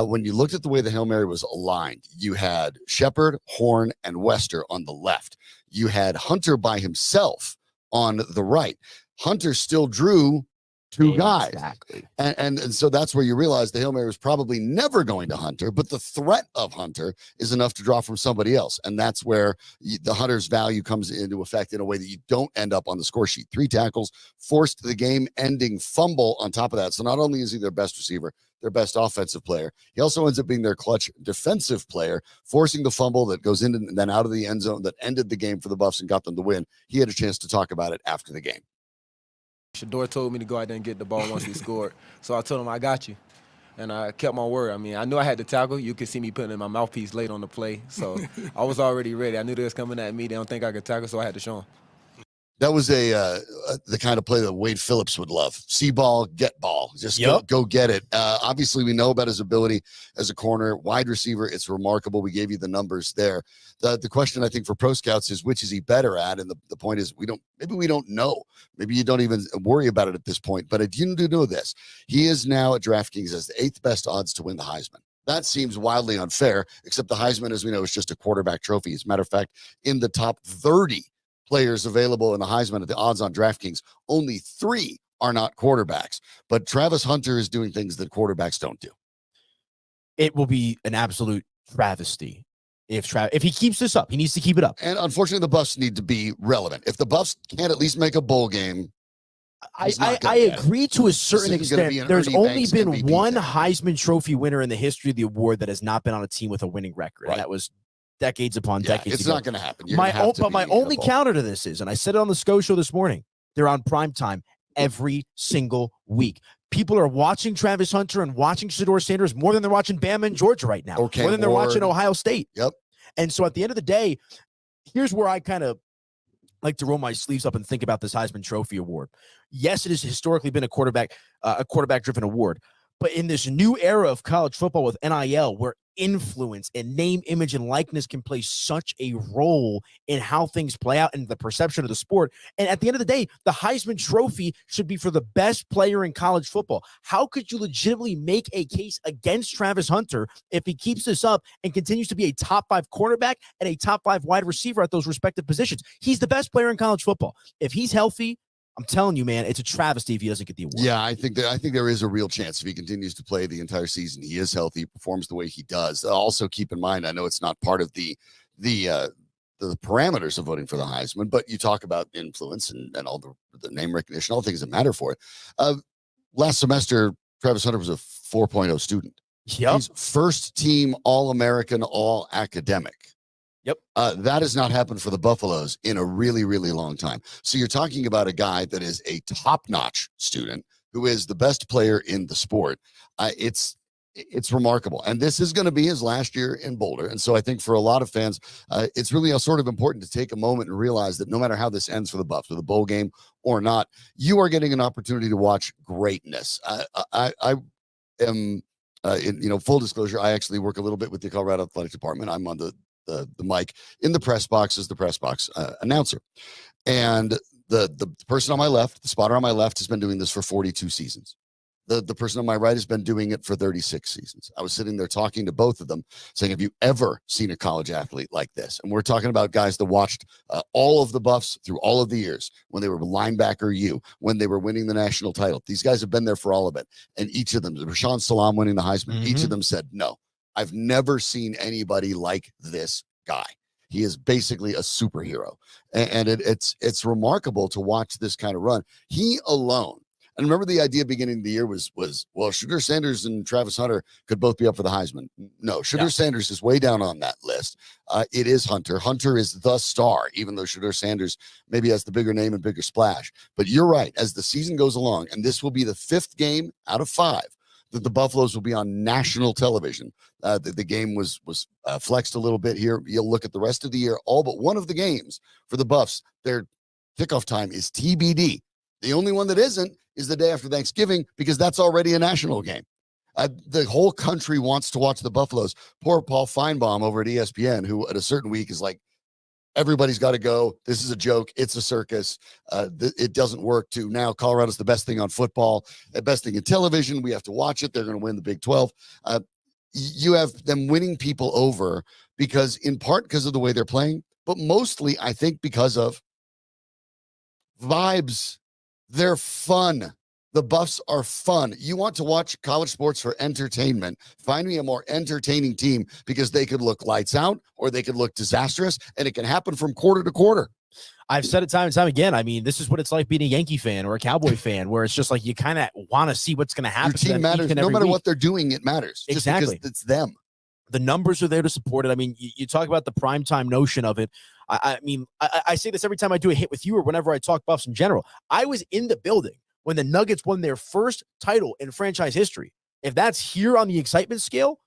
when you looked at the way the Hail Mary was aligned, you had Shepherd, Horn, and Wester on the left. You had Hunter by himself on the right. Hunter still drew 2 guys. Exactly. And so that's where you realize the Hail Mary was probably never going to Hunter, but the threat of Hunter is enough to draw from somebody else. And that's where the Hunter's value comes into effect in a way that you don't end up on the score sheet. 3 tackles, forced the game-ending fumble on top of that. So not only is he their best receiver, their best offensive player, he also ends up being their clutch defensive player, forcing the fumble that goes in and then out of the end zone that ended the game for the Buffs and got them the win. He had a chance to talk about it after the game. Shedeur told me to go out there and get the ball once he scored. So I told him, I got you. And I kept my word. I mean, I knew I had to tackle. You could see me putting in my mouthpiece late on the play. So I was already ready. I knew they was coming at me. They don't think I could tackle, so I had to show them. That was the kind of play that Wade Phillips would love. See ball, get ball. Just go get it. Obviously, we know about his ability as a corner, wide receiver. It's remarkable. We gave you the numbers there. The question, I think, for pro scouts is, which is he better at? And the point is, maybe we don't know. Maybe you don't even worry about it at this point. But I do know this. He is now at DraftKings as the 8th best odds to win the Heisman. That seems wildly unfair, except the Heisman, as we know, is just a quarterback trophy. As a matter of fact, in the top 30 players available in the Heisman at the odds on DraftKings, only 3 are not quarterbacks. But Travis Hunter is doing things that quarterbacks don't do. It will be an absolute travesty if he keeps this up. He needs to keep it up. And unfortunately, the Buffs need to be relevant. If the Buffs can't at least make a bowl game, I agree to a certain extent. There's only been MVP one thing. Heisman Trophy winner in the history of the award that has not been on a team with a winning record. Right. And that was decades upon decades It's ago. not going to happen. You're My gonna have to my be in a only bowl. counter to this is, and I said it on the SCO show this morning, they're on prime time every single week. People are watching Travis Hunter and watching Shedeur Sanders more than they're watching Bama and Georgia right now, Or Cam more than they're Ward. watching Ohio State. Yep. And so at the end of the day, here's where I kind of like to roll my sleeves up and think about this Heisman Trophy award. Yes, it has historically been a quarterback-driven award, but in this new era of college football with NIL, where influence and name, image, and likeness can play such a role in how things play out and the perception of the sport. And at the end of the day, the Heisman Trophy should be for the best player in college football. How could you legitimately make a case against Travis Hunter if he keeps this up and continues to be a top 5 cornerback and a top 5 wide receiver at those respective positions? He's the best player in college football. If he's healthy, I'm telling you, man, it's a travesty if he doesn't get the award. Yeah, I think there is a real chance if he continues to play the entire season. He is healthy, performs the way he does. Also, keep in mind, I know it's not part of the parameters of voting for the Heisman, but you talk about influence and all the name recognition, all the things that matter for it. Last semester, Travis Hunter was a 4.0 student. Yep. He's first team All-American, All-Academic. Yep. That has not happened for the Buffaloes in a really, really long time. So you're talking about a guy that is a top-notch student who is the best player in the sport. It's remarkable. And this is going to be his last year in Boulder. And so I think for a lot of fans, it's really sort of important to take a moment and realize that no matter how this ends for the Buffs, with a bowl game or not, you are getting an opportunity to watch greatness. I am, full disclosure, I actually work a little bit with the Colorado Athletic Department. I'm on the mic in the press box as the press box announcer. And the person on my left, the spotter on my left, has been doing this for 42 seasons. The person on my right has been doing it for 36 seasons. I was sitting there talking to both of them saying, have you ever seen a college athlete like this? And we're talking about guys that watched all of the Buffs through all of the years when they were linebacker U, when they were winning the national title. These guys have been there for all of it. And each of them, Rashawn Salam winning the Heisman, each of them said, no, I've never seen anybody like this guy. He is basically a superhero. And it's remarkable to watch this kind of run. He alone. And remember, the idea beginning of the year was well, Shedeur Sanders and Travis Hunter could both be up for the Heisman. No, Shedeur Sanders is way down on that list. It is Hunter. Hunter is the star, even though Shedeur Sanders maybe has the bigger name and bigger splash. But you're right. As the season goes along, and this will be the 5th game out of 5 that the Buffaloes will be on national television. The game was flexed a little bit here. You'll look at the rest of the year. All but one of the games for the Buffs, their kickoff time is TBD. The only one that isn't is the day after Thanksgiving, because that's already a national game. The whole country wants to watch the Buffaloes. Poor Paul Feinbaum over at ESPN, who at a certain week is like, everybody's got to go. This is a joke. It's a circus. It doesn't work. To now, Colorado's the best thing on football, the best thing in television. We have to watch it. They're going to win the Big 12. You have them winning people over in part because of the way they're playing, but mostly, I think, because of vibes. They're fun. The Buffs are fun. You want to watch college sports for entertainment. Find me a more entertaining team, because they could look lights out or they could look disastrous, and it can happen from quarter to quarter. I've said it time and time again. I mean, this is what it's like being a Yankee fan or a Cowboy fan, where it's just like you kind of want to see what's going to happen. Your team matters. No matter what they're doing, it matters. Exactly. Just because it's them. The numbers are there to support it. I mean, you talk about the primetime notion of it. I mean, I say this every time I do a hit with you or whenever I talk Buffs in general. I was in the building when the Nuggets won their first title in franchise history. If that's here on the excitement scale,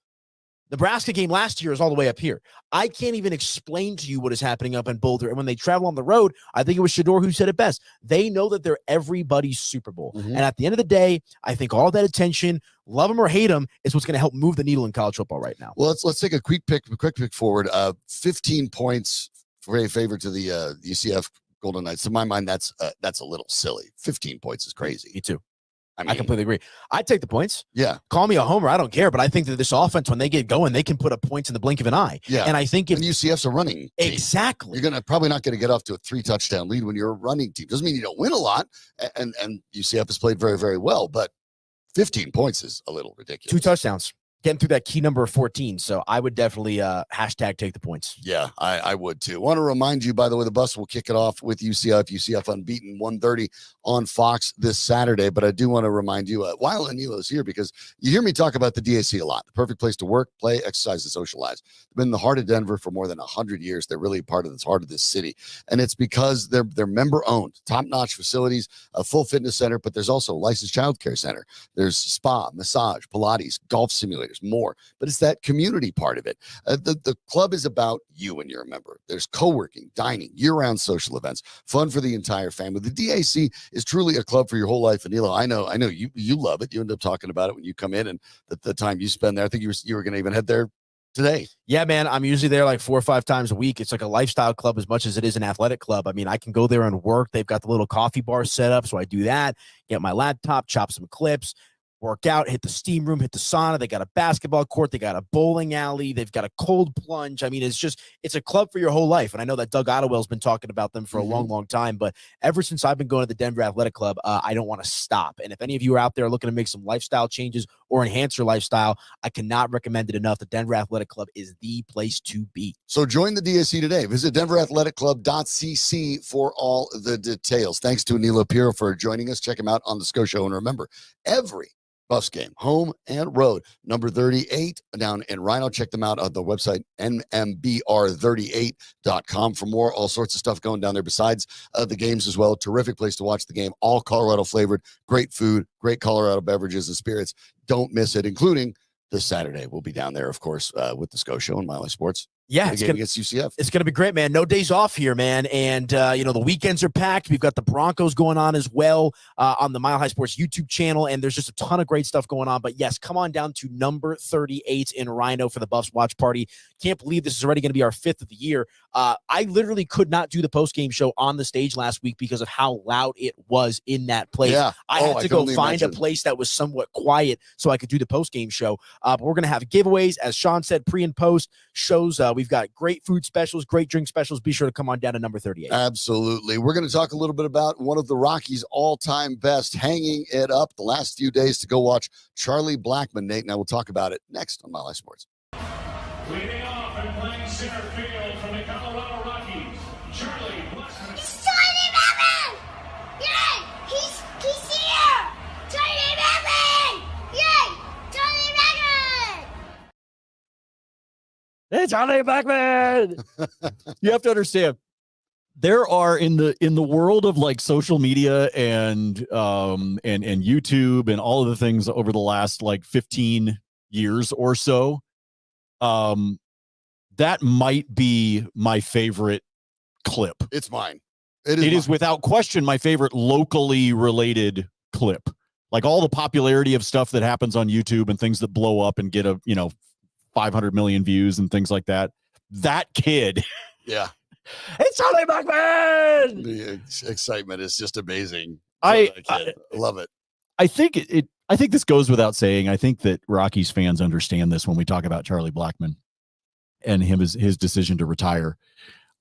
Nebraska game last year is all the way up here. I can't even explain to you what is happening up in Boulder. And when they travel on the road, I think it was Shedeur who said it best. They know that they're everybody's Super Bowl. And at the end of the day, I think all that attention, love them or hate them, is what's going to help move the needle in college football right now. Well, let's take a quick pick forward. 15 points for a favor to the UCF Golden Knights. To my mind, that's a little silly. 15 points is crazy. Me too. I completely agree. I'd take the points. Yeah. Call me a homer. I don't care. But I think that this offense, when they get going, they can put up points in the blink of an eye. Yeah. And I think if UCF's a running team. Exactly. You're probably not going to get off to a 3-touchdown lead when you're a running team. Doesn't mean you don't win a lot. And UCF has played very, very well. But 15 points is a little ridiculous. 2 touchdowns. Getting through that key number of 14. So I would definitely hashtag take the points. Yeah, I would too. Want to remind you, by the way, the bus will kick it off with UCF unbeaten 1:30 on Fox this Saturday. But I do want to remind you, while Aniello's here, because you hear me talk about the DAC a lot, the perfect place to work, play, exercise, and socialize. They've been in the heart of Denver for more than 100 years. They're really part of this heart of this city. And it's because they're member-owned, top-notch facilities, a full fitness center, but there's also a licensed child care center. There's spa, massage, Pilates, golf simulators, more, but it's that community part of it. The club is about you and you're a member. There's co-working, dining, year-round social events, fun for the entire family. The DAC is truly a club for your whole life. Aniello, I know you love it. You end up talking about it when you come in, and the time you spend there. I think you were going to even head there today. Yeah, man. I'm usually there like 4 or 5 times a week. It's like a lifestyle club as much as it is an athletic club. I mean, I can go there and work. They've got the little coffee bar set up, so I do that, get my laptop, chop some clips, work out, hit the steam room, hit the sauna. They got a basketball court. They got a bowling alley. They've got a cold plunge. I mean, it's a club for your whole life. And I know that Doug Ottewell's been talking about them for a long, long time. But ever since I've been going to the Denver Athletic Club, I don't want to stop. And if any of you are out there looking to make some lifestyle changes or enhance your lifestyle, I cannot recommend it enough. The Denver Athletic Club is the place to be. So join the DAC today. Visit denverathletic.club.cc for all the details. Thanks to Aniello Piro for joining us. Check him out on the SCO Show. And remember, every Buffs game, home and road, number 38 down in Rhino. Check them out on the website, nmbr38.com, for more, all sorts of stuff going down there besides the games as well. Terrific place to watch the game, all Colorado flavored, great food, great Colorado beverages and spirits. Don't miss it, including this Saturday. We'll be down there, of course, with the SCO Show and Mile High Sports. Yeah, it's against UCF. It's going to be great, man. No days off here, man. And, the weekends are packed. We've got the Broncos going on as well on the Mile High Sports YouTube channel. And there's just a ton of great stuff going on. But, yes, come on down to number 38 in Rhino for the Buffs watch party. Can't believe this is already going to be our 5th of the year. I literally could not do the post-game show on the stage last week because of how loud it was in that place. Yeah. I had to go find a place that was somewhat quiet so I could do the post-game show. But we're going to have giveaways, as Sean said, pre and post shows. We've got great food specials, great drink specials. Be sure to come on down to number 38. Absolutely. We're going to talk a little bit about one of the Rockies' all-time best, hanging it up the last few days to go watch Charlie Blackmon. Nate and I will talk about it next on Mile High Sports. Leading off and playing center field from the Colorado Rockies, Charlie Blackmon. It's Charlie Blackmon! Yay! He's here! Charlie Blackmon! Yay! Charlie Blackmon! Hey, Charlie Blackmon. You have to understand, there are in the world of like social media and YouTube and all of the things over the last like 15 years or so, that might be my favorite clip. It's mine. It is without question my favorite locally related clip. Like all the popularity of stuff that happens on YouTube and things that blow up and get 500 million views and things like that. That kid. Yeah. It's Charlie Blackmon. The excitement is just amazing. I love it. I think I think this goes without saying. I think that Rockies fans understand this when we talk about Charlie Blackmon and his decision to retire.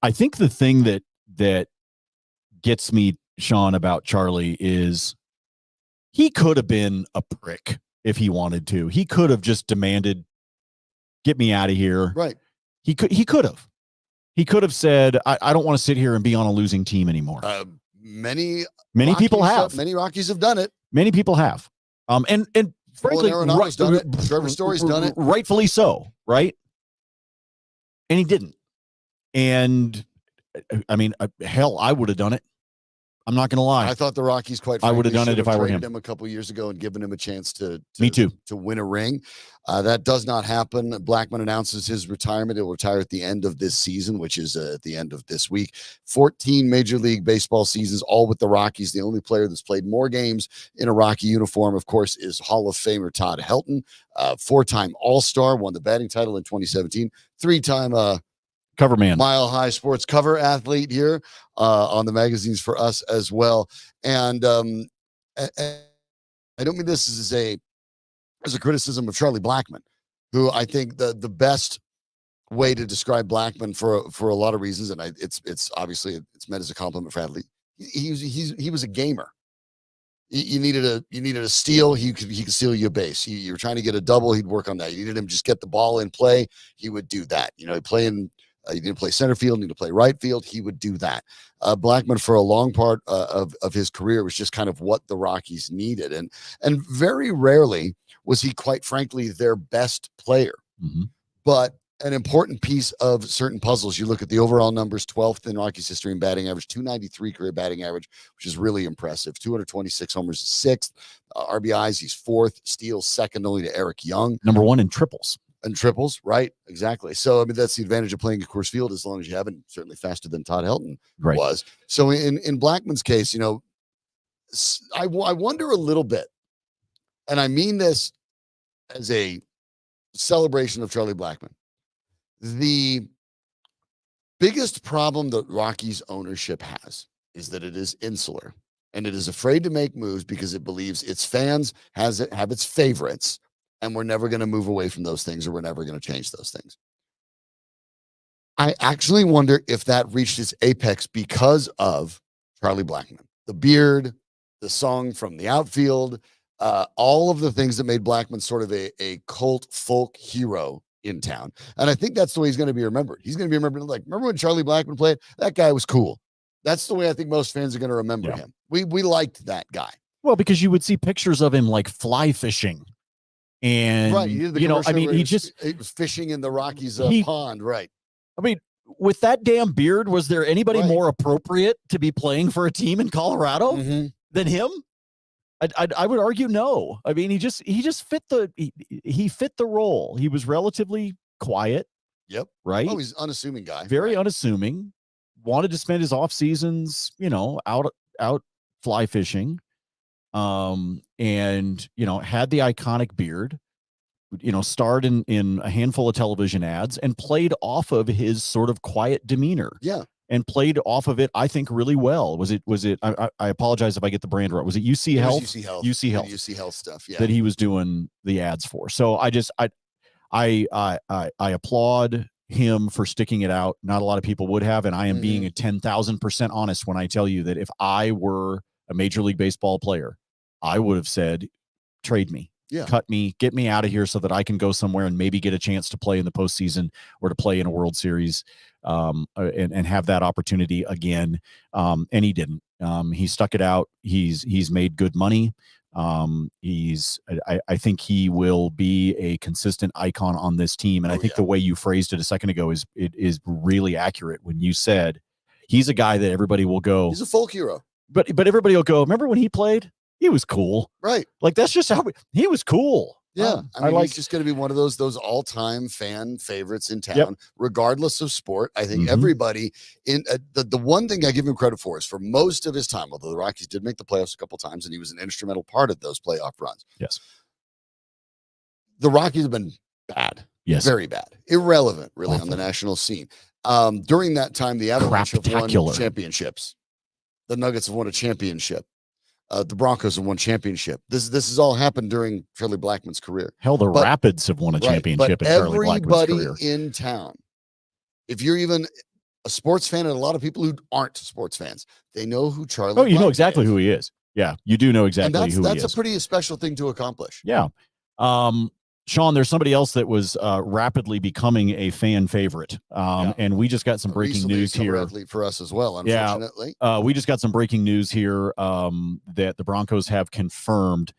I think the thing that gets me, Sean, about Charlie is he could have been a prick if he wanted to. He could have just demanded, "Get me out of here." Right. He could have. He could have said, I don't want to sit here and be on a losing team anymore. Many people have. Many Rockies have done it. Many people have. And frankly, Arenado's done it. Trevor Story's done it. Rightfully so, right? And he didn't. And I mean, hell, I would have done it. I'm not going to lie. I thought the Rockies, quite I frankly, would have done it if I were him. a couple years ago and given him a chance to Me too. to win a ring. That does not happen. Blackmon announces his retirement. He'll retire at the end of this season, which is at the end of this week. 14 Major League Baseball seasons, all with the Rockies. The only player that's played more games in a Rocky uniform, of course, is Hall of Famer Todd Helton, 4-time All-Star, won the batting title in 2017, 3-time cover man, Mile High Sports cover athlete here on the magazines for us as well. And I don't mean this as a criticism of Charlie Blackmon, who I think the best way to describe Blackmon for a lot of reasons, and it's obviously it's meant as a compliment for Adley. He was a gamer. You needed a steal. He could steal you a base. You were trying to get a double. He'd work on that. You needed him to just get the ball in play. He would do that. You know, you didn't play center field. You need to play right field. He would do that. Blackmon for a long part of his career was just kind of what the Rockies needed, and very rarely was he, quite frankly, their best player. Mm-hmm. But an important piece of certain puzzles. You look at the overall numbers, 12th in Rockies history in batting average, 293 career batting average, which is really impressive. 226 homers, 6th. RBIs, he's 4th. Steals, 2nd only to Eric Young. Number 1 in triples. And triples, right? Exactly. So, I mean, that's the advantage of playing at Coors Field, as long as you haven't, certainly faster than Todd Helton was. So in Blackmon's case, you know, I wonder a little bit, and I mean this as a celebration of Charlie Blackmon. The biggest problem that Rockies ownership has is that it is insular, and it is afraid to make moves because it believes its fans have its favorites, and we're never going to move away from those things, or we're never going to change those things. I actually wonder if that reached its apex because of Charlie Blackmon. The beard, the song from the outfield, all of the things that made Blackmon sort of a cult folk hero in town. And I think that's the way he's going to be remembered. He's going to be remembered like, remember when Charlie Blackmon played? That guy was cool. That's the way I think most fans are going to remember him. We liked that guy. Well, because you would see pictures of him like fly fishing. And, right, you know, I mean, he was fishing in the Rockies pond, right? I mean, with that damn beard, was there anybody more appropriate to be playing for a team in Colorado than him? I would argue no. I mean, he just fit he fit the role. He was relatively quiet. Yep. Right. Oh, he's an unassuming guy. Very unassuming. Wanted to spend his off seasons, you know, out fly fishing. And, you know, had the iconic beard, you know, starred in a handful of television ads and played off of his sort of quiet demeanor. Yeah. And played off of it, I think, really well. Was it? I apologize if I get the brand wrong. Was it UC Health? UC Health. UC Health. UC Health stuff. Yeah. That he was doing the ads for. So I applaud him for sticking it out. Not a lot of people would have, and I am being 10,000% honest when I tell you that if I were a Major League Baseball player, I would have said, trade me. Yeah. Cut me, get me out of here so that I can go somewhere and maybe get a chance to play in the postseason or to play in a World Series and have that opportunity again. And he didn't. He stuck it out. He's made good money. I think he will be a consistent icon on this team. And I think the way you phrased it a second ago is really accurate when you said he's a guy that everybody will go. He's a folk hero. But everybody will go, remember when he played? He was cool. Right. Like, that's just how he was cool. Yeah. I mean, he's just going to be one of those all-time fan favorites in town, regardless of sport. I think everybody in the one thing I give him credit for is for most of his time, although the Rockies did make the playoffs a couple times and he was an instrumental part of those playoff runs. Yes. The Rockies have been bad. Yes. Very bad. Irrelevant, really, on the national scene. During that time, the Avalanche have won championships. The Nuggets have won a championship. The Broncos have won championship. This has all happened during Charlie Blackmon's career. Hell, the Rapids have won a championship in Charlie Blackmon's career. Everybody in town, if you're even a sports fan, and a lot of people who aren't sports fans, they know who Charlie. Oh, you know exactly who he is. Yeah, you do know exactly who he is. That's a pretty special thing to accomplish. Yeah. Sean, there's somebody else that was rapidly becoming a fan favorite. And we just got some breaking news here for us as well, unfortunately. We just got some breaking news here that the Broncos have confirmed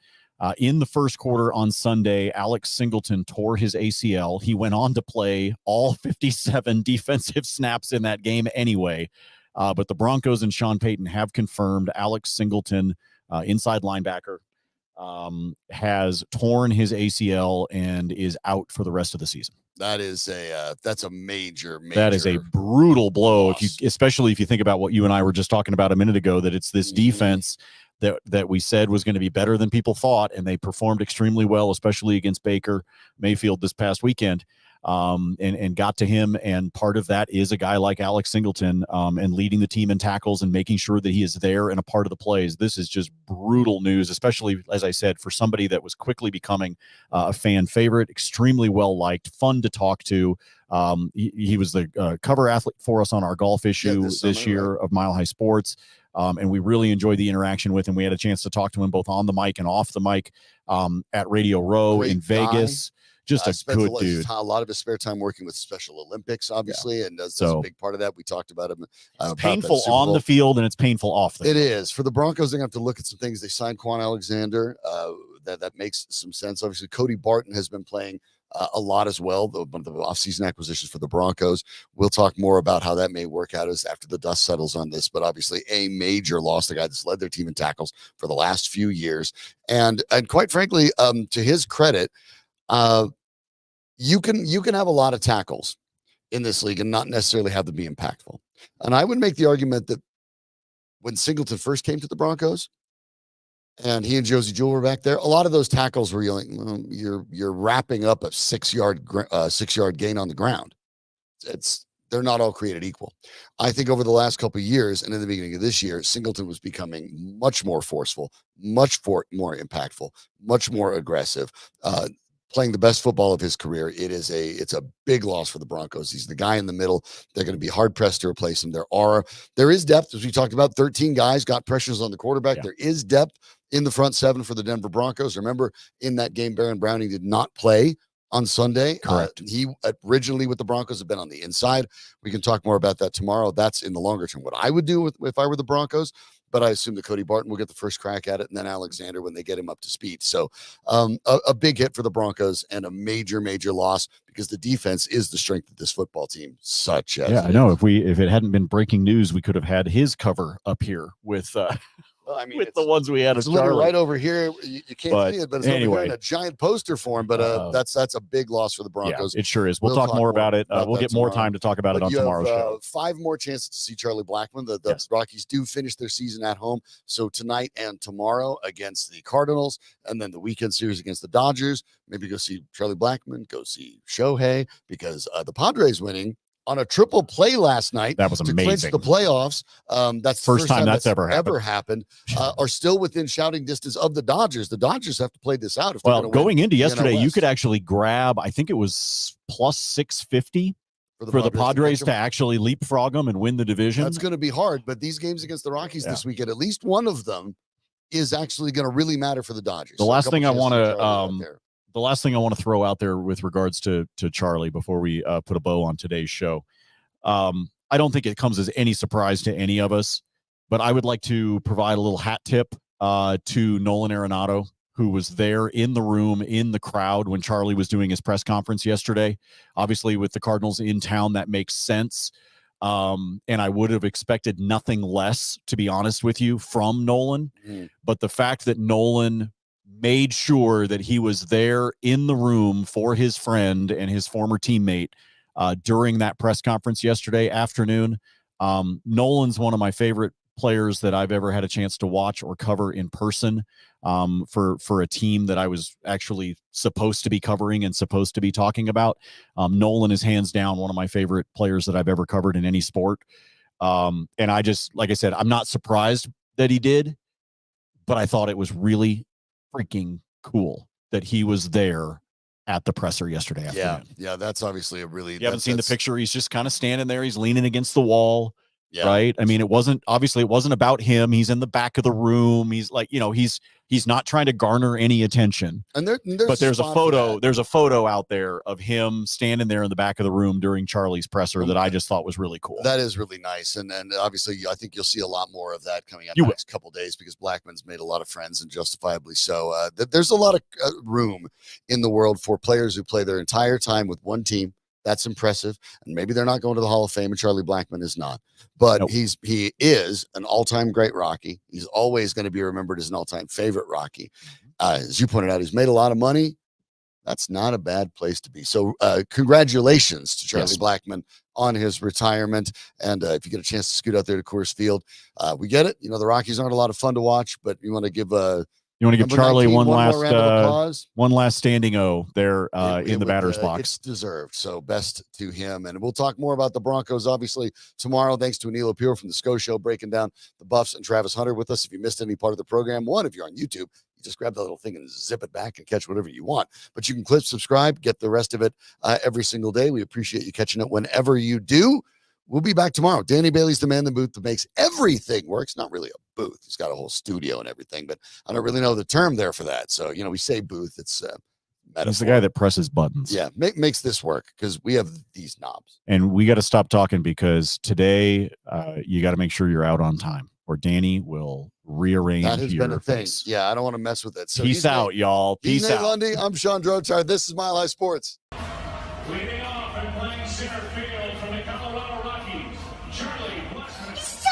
in the first quarter on Sunday, Alex Singleton tore his ACL. He went on to play all 57 defensive snaps in that game anyway. But the Broncos and Sean Payton have confirmed Alex Singleton, inside linebacker, has torn his ACL and is out for the rest of the season. That is that's a major. That is a brutal blow. Loss. Especially if you think about what you and I were just talking about a minute ago, that it's this defense that we said was going to be better than people thought, and they performed extremely well, especially against Baker Mayfield this past weekend. and got to him. And part of that is a guy like Alex Singleton, and leading the team in tackles and making sure that he is there and a part of the plays. This is just brutal news, especially, as I said, for somebody that was quickly becoming a fan favorite, extremely well liked, fun to talk to. He was the cover athlete for us on our golf issue this year of Mile High Sports. And we really enjoyed the interaction with him. We had a chance to talk to him both on the mic and off the mic at Radio Row in Vegas. Just a good dude. A lot of his spare time working with Special Olympics, obviously, and does a big part of that. We talked about him. It's painful on the field, and it's painful off the field. It is. For the Broncos, they're going to have to look at some things. They signed Quan Alexander. That makes some sense. Obviously, Cody Barton has been playing a lot as well, one of the offseason acquisitions for the Broncos. We'll talk more about how that may work out as after the dust settles on this, but obviously a major loss, the guy that's led their team in tackles for the last few years. And quite frankly, to his credit, you can have a lot of tackles in this league and not necessarily have them be impactful. And I would make the argument that when Singleton first came to the Broncos, and he and Josie Jewell were back there, a lot of those tackles were you're wrapping up a 6 yard gain on the ground. They're not all created equal. I think over the last couple of years and in the beginning of this year, Singleton was becoming much more forceful, much more impactful, much more aggressive, playing the best football of his career. It's a big loss for the Broncos. He's the guy in the middle. They're going to be hard pressed to replace him. There is depth, as we talked about. 13 guys got pressures on the quarterback. Yeah. There is depth in the front seven for the Denver Broncos. Remember, in that game, Baron Browning did not play on Sunday. Correct. He originally with the Broncos had been on the inside. We can talk more about that tomorrow. That's in the longer term. What I would do if I were the Broncos, but I assume that Cody Barton will get the first crack at it, and then Alexander when they get him up to speed. So a big hit for the Broncos and a major, major loss because the defense is the strength of this football team. I know. If it hadn't been breaking news, we could have had his cover up here with with the ones we had. It's literally right over here. You can't see it, but it's over here in a giant poster form. But that's a big loss for the Broncos. Yeah, it sure is. We'll talk more about it. We'll get more time to talk about it on tomorrow's show. 5 more chances to see Charlie Blackmon. The Rockies do finish their season at home. So tonight and tomorrow against the Cardinals, and then the weekend series against the Dodgers. Maybe go see Charlie Blackmon, go see Shohei, because the Padres winning on a triple play last night. That was amazing. To clinch the playoffs. That's the first time that's ever happened. Are still within shouting distance of the Dodgers. The Dodgers have to play this out. Well, going into yesterday, you could actually grab, I think it was plus 650 for the Padres to actually leapfrog them and win the division. That's going to be hard, but these games against the Rockies this weekend, at least one of them is actually going to really matter for the Dodgers. The last thing I want to throw out there with regards to Charlie before we put a bow on today's show, I don't think it comes as any surprise to any of us, but I would like to provide a little hat tip to Nolan Arenado, who was there in the room, in the crowd when Charlie was doing his press conference yesterday. Obviously, with the Cardinals in town, that makes sense. And I would have expected nothing less, to be honest with you, from Nolan. But the fact that Nolan made sure that he was there in the room for his friend and his former teammate during that press conference yesterday afternoon. Nolan's one of my favorite players that I've ever had a chance to watch or cover in person for a team that I was actually supposed to be covering and supposed to be talking about. Nolan is hands down one of my favorite players that I've ever covered in any sport. And I just, like I said, I'm not surprised that he did, but I thought it was really freaking cool that he was there at the presser yesterday afternoon. Yeah, that's obviously a really. You haven't seen the picture. He's just kind of standing there. He's leaning against the wall. Yeah. Right. I mean, it wasn't about him. He's in the back of the room. He's like, he's not trying to garner any attention. And there's a photo out there of him standing there in the back of the room during Charlie's presser that I just thought was really cool. That is really nice. And obviously I think you'll see a lot more of that coming out in the next couple of days because Blackmon's made a lot of friends, and justifiably so. There's a lot of room in the world for players who play their entire time with one team. That's impressive. And maybe they're not going to the Hall of Fame, and Charlie Blackmon is not. But he is an all-time great Rocky. He's always going to be remembered as an all-time favorite Rocky. As you pointed out, he's made a lot of money. That's not a bad place to be. So congratulations to Charlie Blackmon on his retirement. And if you get a chance to scoot out there to Coors Field, we get it. The Rockies aren't a lot of fun to watch, but you want to give You want to give Number Charlie 19, one more last round of applause. one last standing O there It in the would, batter's It's box. deserved. So best to him. And we'll talk more about the Broncos, obviously, tomorrow. Thanks to Aniello Piro from the SCO Show, breaking down the Buffs and Travis Hunter with us. If you missed any part of the program, if you're on YouTube, you just grab that little thing and zip it back and catch whatever you want. But you can click subscribe, get the rest of it every single day. We appreciate you catching it whenever you do. We'll be back tomorrow. Danny Bailey's the man in the booth that makes everything work. It's not really a booth. He's got a whole studio and everything, but I don't really know the term there for that. So, we say booth. It's He's the guy that presses buttons. Yeah, makes this work because we have these knobs. And we got to stop talking because today you got to make sure you're out on time or Danny will rearrange That has been a thing. face. Yeah, I don't want to mess with it. So Peace out, y'all. He's Peace Nate out. Lundy. I'm Sean Drotar. This is Mile High Sports. Leading off and playing center field from the Colorado Rockies, Charlie Blackmon.